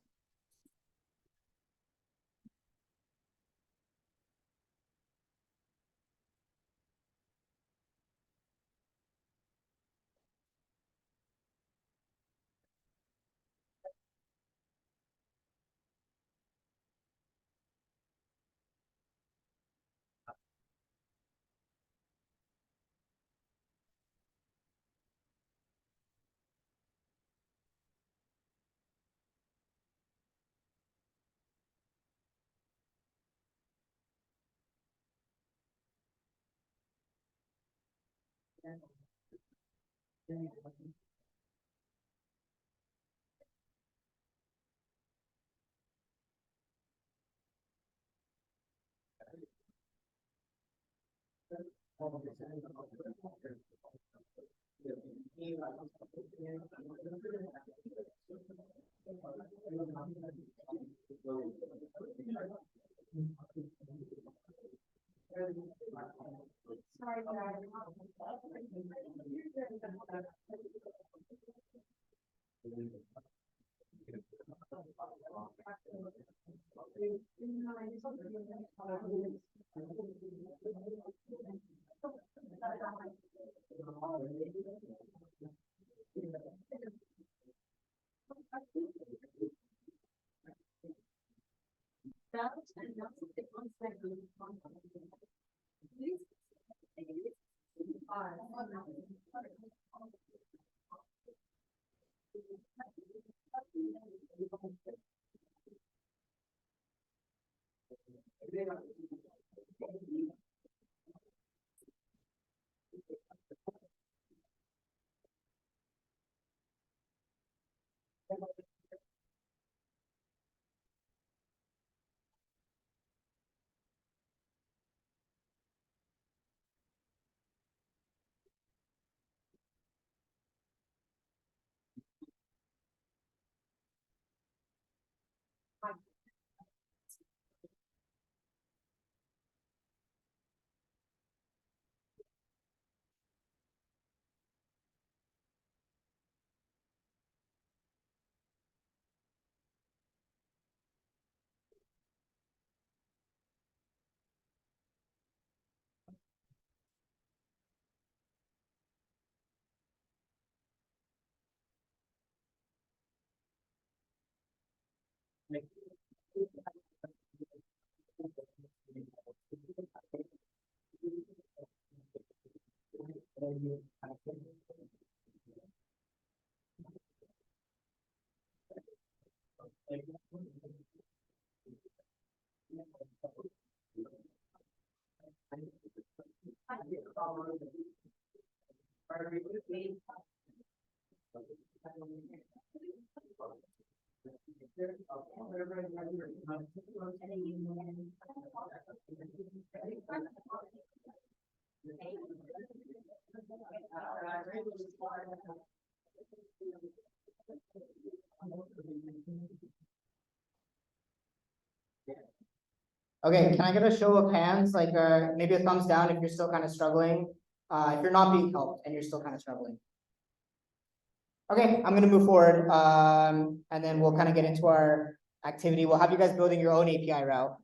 Okay, can I get a show of hands, like maybe a thumbs down if you're still kind of struggling, if you're not being helped and you're still kind of struggling. Okay, I'm gonna move forward, and then we'll kind of get into our activity. We'll have you guys building your own API route.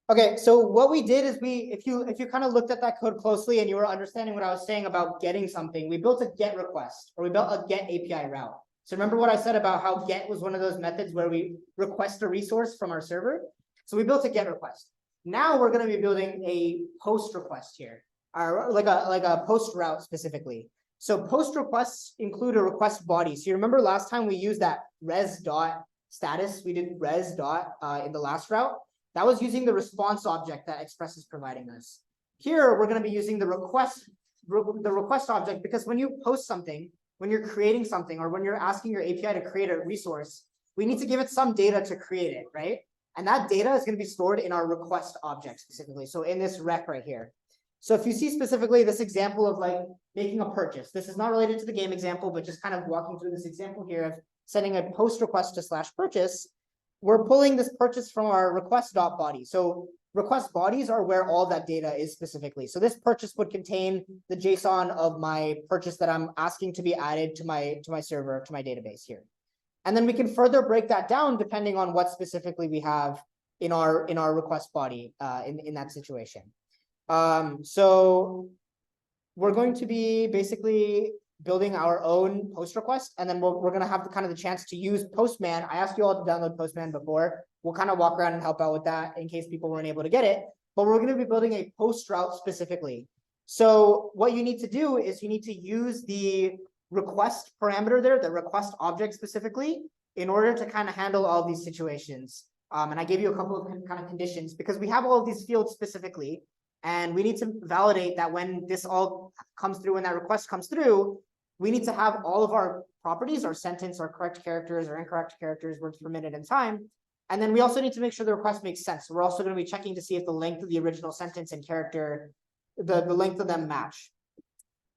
Okay, so what we did is if you kind of looked at that code closely and you were understanding what I was saying about getting something, we built a GET request, or we built a GET API route. So remember what I said about how GET was one of those methods where we request a resource from our server? So we built a GET request. Now we're going to be building a POST request here, or like a POST route specifically. So POST requests include a request body. So you remember last time we used that res.status, we did res. In the last route. That was using the response object that Express is providing us. Here, we're going to be using the request object, because when you post something, when you're creating something, or when you're asking your API to create a resource, we need to give it some data to create it, right? And that data is going to be stored in our request object specifically. So in this rec right here. So if you see specifically this example of like making a purchase, this is not related to the game example, but just kind of walking through this example here of sending a post request to /purchase. We're pulling this purchase from our request.body. So request bodies are where all that data is specifically. So this purchase would contain the JSON of my purchase that I'm asking to be added to my server, to my database here. And then we can further break that down depending on what specifically we have in our request body in that situation. So we're going to be basically building our own post request, and then we're going to have the chance to use Postman. I asked you all to download Postman before. We'll kind of walk around and help out with that in case people weren't able to get it. But we're going to be building a post route specifically. So what you need to do is you need to use the request parameter there, the request object specifically, in order to kind of handle all of these situations. And I gave you a couple of kind of conditions because we have all of these fields specifically. And we need to validate that when this all comes through, when that request comes through, we need to have all of our properties, our sentence, our correct characters, or incorrect characters, words per minute, and time. And then we also need to make sure the request makes sense. So we're also going to be checking to see if the length of the original sentence and character, the length of them match.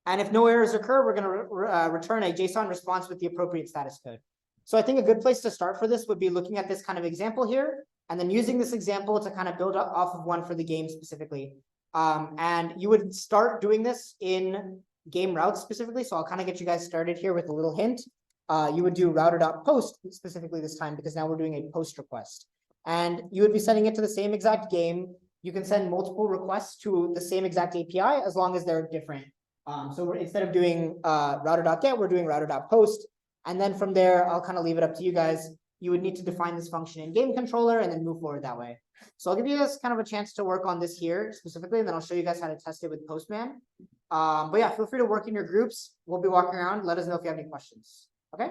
And if no errors occur, we're going to return a JSON response with the appropriate status code. So I think a good place to start for this would be looking at this kind of example here, and then using this example to kind of build up off of one for the game specifically. And you would start doing this in game routes specifically. So I'll kind of get you guys started here with a little hint. You would do router.post specifically this time, because now we're doing a post request. And you would be sending it to the same exact game. You can send multiple requests to the same exact API as long as they're different. So instead of doing router.get, we're doing router.post. And then from there, I'll kind of leave it up to you guys. You would need to define this function in game controller and then move forward that way. So I'll give you guys kind of a chance to work on this here specifically, and then I'll show you guys how to test it with Postman. But yeah, feel free to work in your groups. We'll be walking around. Let us know if you have any questions. Okay.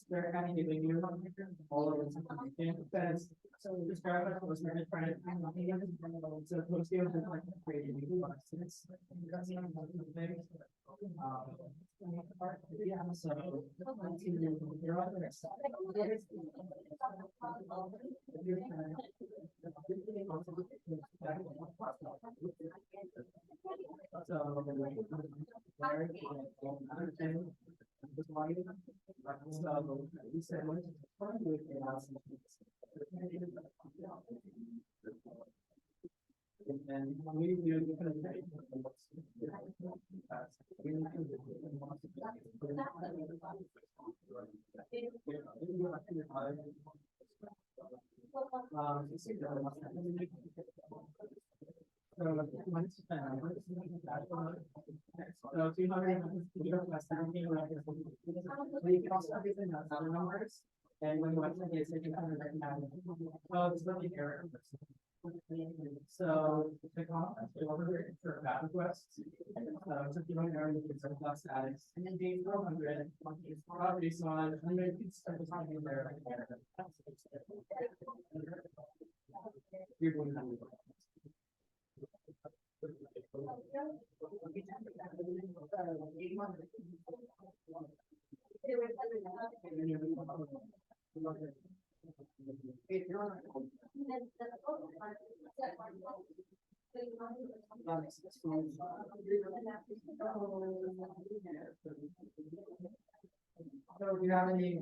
They're kind of giving you all of this information. Because so this graphic was really trying to find out so most people just like creating new boxes. Yeah, so you're on the side. And we do different so 200 plus 17 we can also everything else other numbers. And when you watch the case, you kind of recognize, oh, it's really error. So the context over here for back requests. So if you don't know, you can set plus status and then day 400 is property size, and then you can start the time there. You're going to so do you have any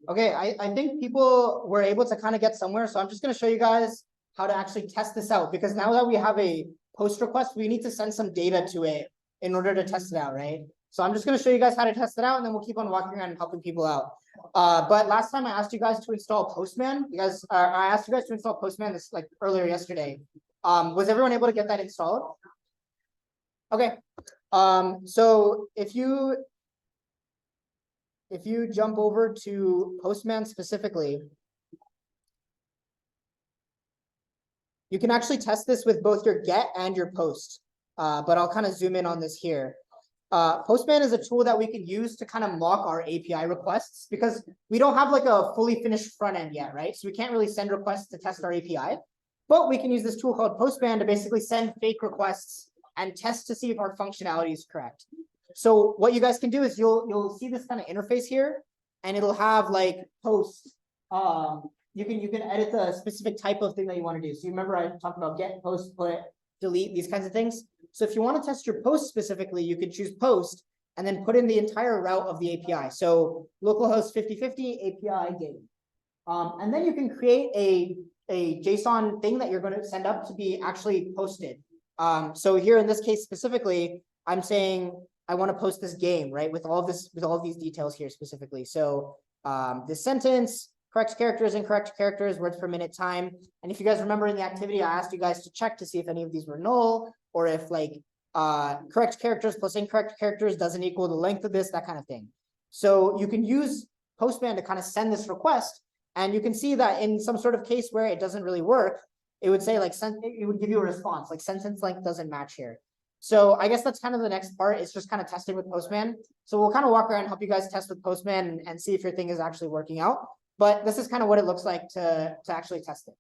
Okay, I think people were able to kind of get somewhere, so I'm just gonna show you guys how to actually test this out, because now that we have a post request, we need to send some data to it in order to test it out, right? So I'm just gonna show you guys how to test it out, and then we'll keep on walking around and helping people out. But last time I asked you guys to install Postman, because I asked you guys to install Postman this like earlier yesterday. Was everyone able to get that installed? Okay, so if you jump over to Postman specifically, you can actually test this with both your get and your post. But I'll kind of zoom in on this here. Postman is a tool that we can use to kind of mock our API requests, because we don't have like a fully finished front end yet, right? So we can't really send requests to test our API, but we can use this tool called Postman to basically send fake requests and test to see if our functionality is correct. So what you guys can do is you'll see this kind of interface here, and it'll have like post. You can edit the specific type of thing that you want to do. So you remember I talked about get, post, put, delete, these kinds of things. So if you want to test your post specifically, you could choose post and then put in the entire route of the API. So localhost 5050 API game. And then you can create a JSON thing that you're going to send up to be actually posted. So here in this case specifically, I'm saying I want to post this game, right? With all of these details here specifically. So this sentence, correct characters, incorrect characters, words per minute, time. And if you guys remember in the activity, I asked you guys to check to see if any of these were null, or if like correct characters plus incorrect characters doesn't equal the length of this, that kind of thing. So you can use Postman to kind of send this request, and you can see that in some sort of case where it doesn't really work, it would say like it would give you a response like sentence length doesn't match here. So I guess that's kind of the next part. It's just kind of testing with Postman. So we'll kind of walk around and help you guys test with Postman and see if your thing is actually working out. But this is kind of what it looks like to actually test it.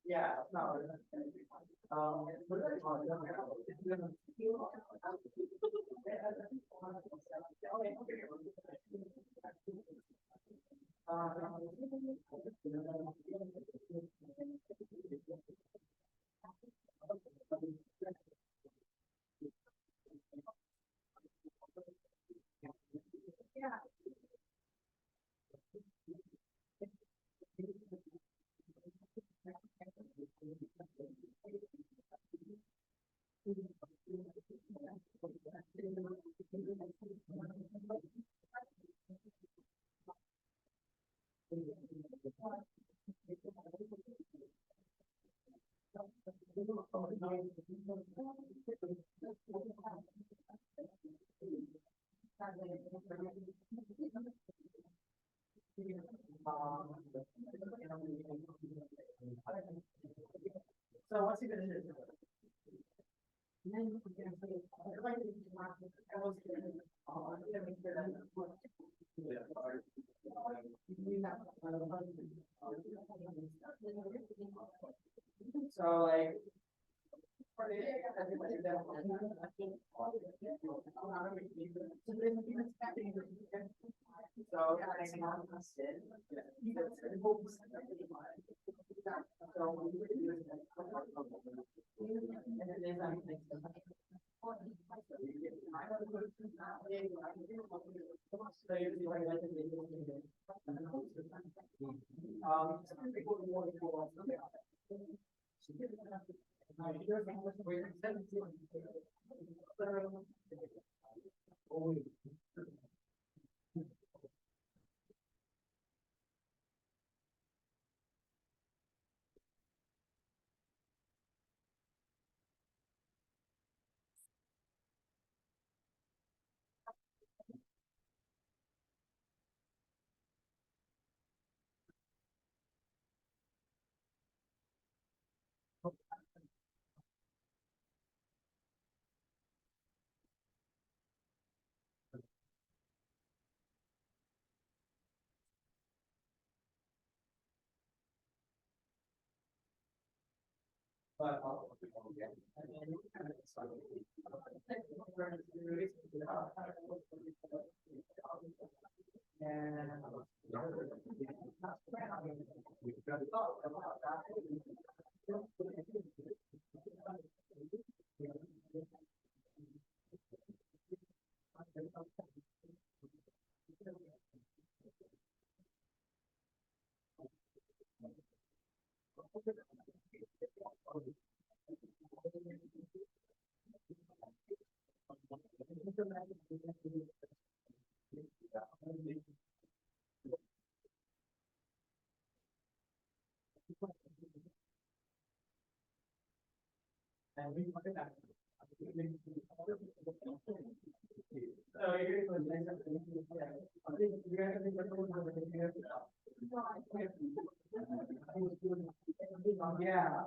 Yeah, no. So what's he gonna do? So like. So. But. And we look at that. So here it was. Yeah.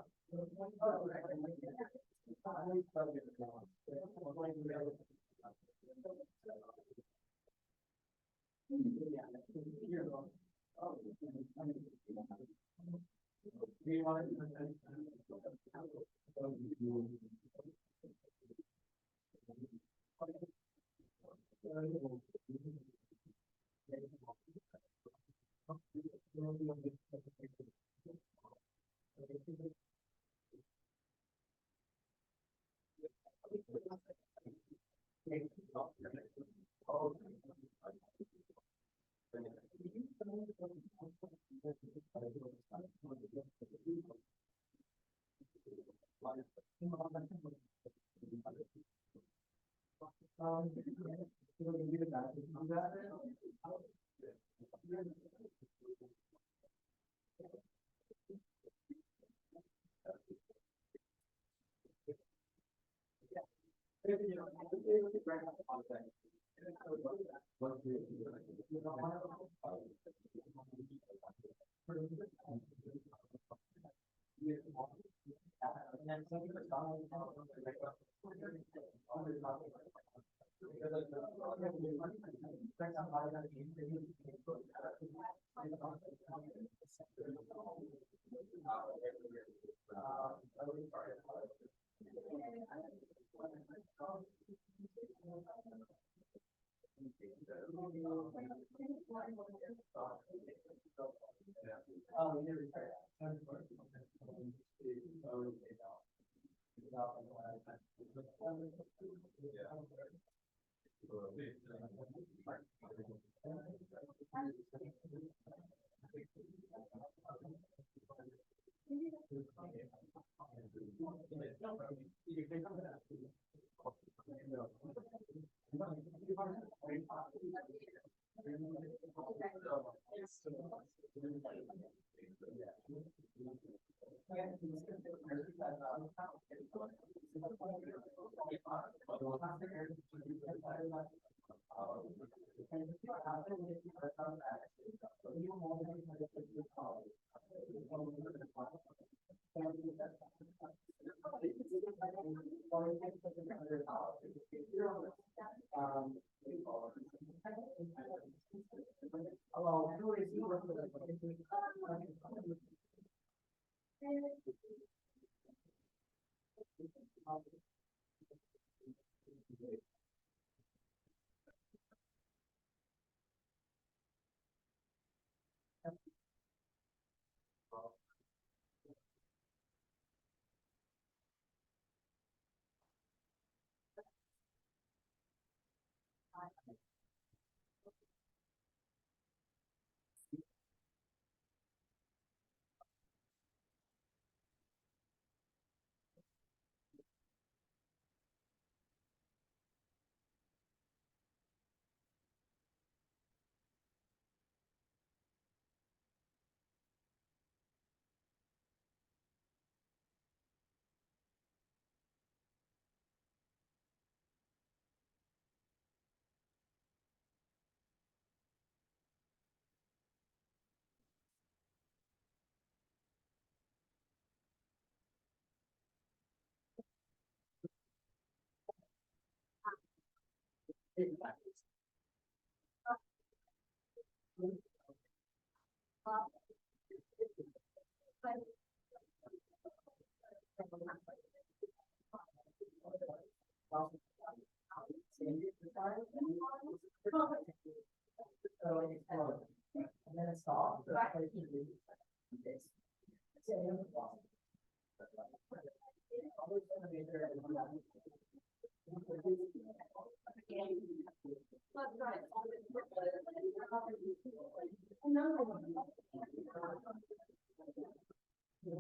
So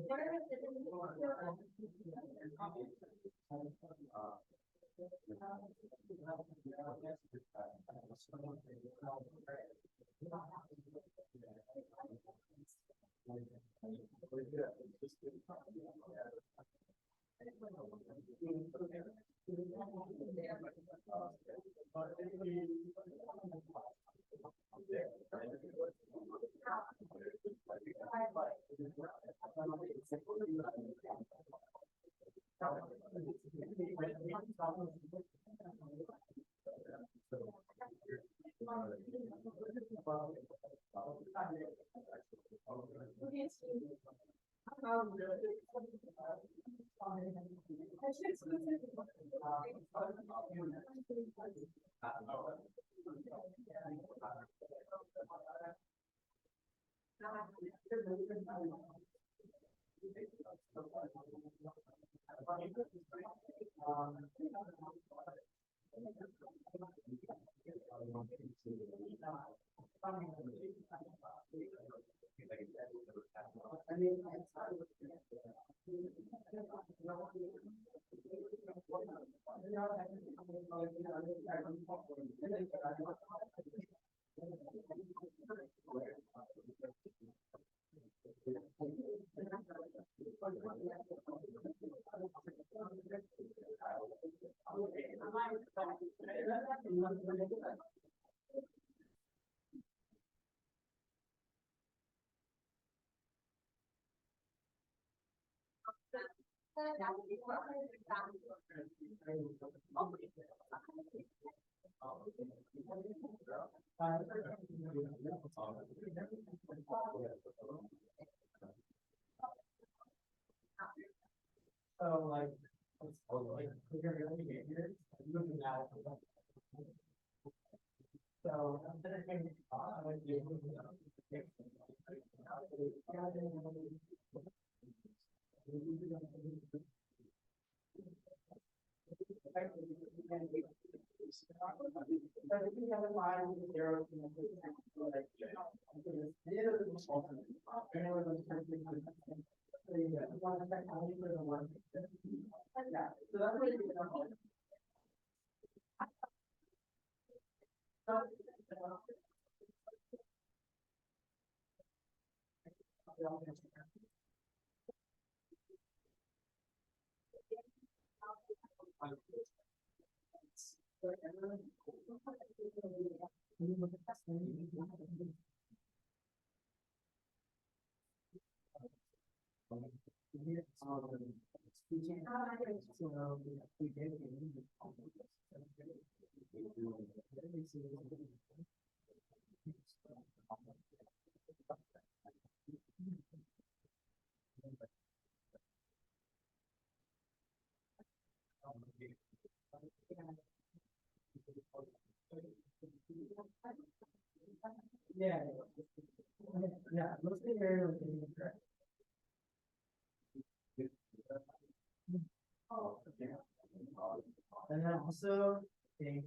like, you're really here, moving out. So I'm gonna think, like, yeah, so that's what you know. Yeah. Yeah, mostly very like. And then also, think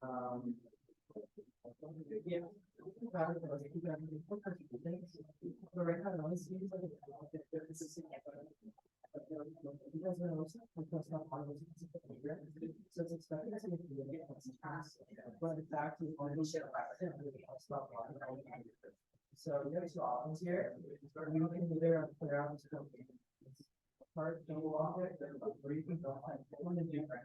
um, yeah. But right now, it only seems like this is. Because when also, because not part of it, so it's expected to be a bit but in fact, we only share about so you have two options here, you can either clear out this part, go along with it, or you can go find one of the different.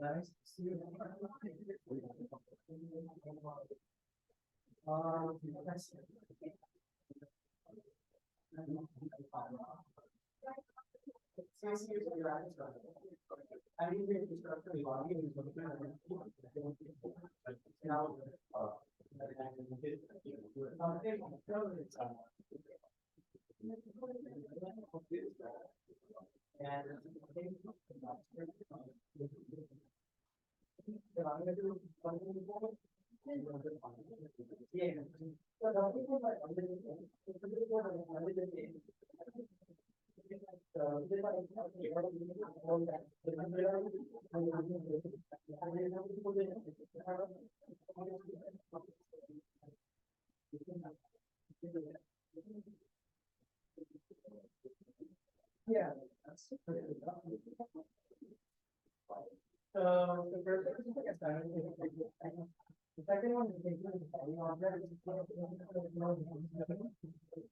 Nice. That's. I mean, it's structurally long, it's now. Yeah. So the first one is like a seven. The second one is making a study object.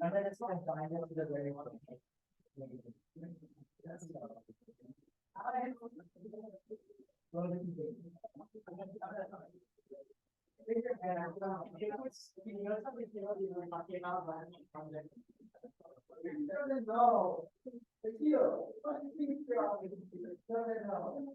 And then it's like bind it to the very one. No, it's you. No.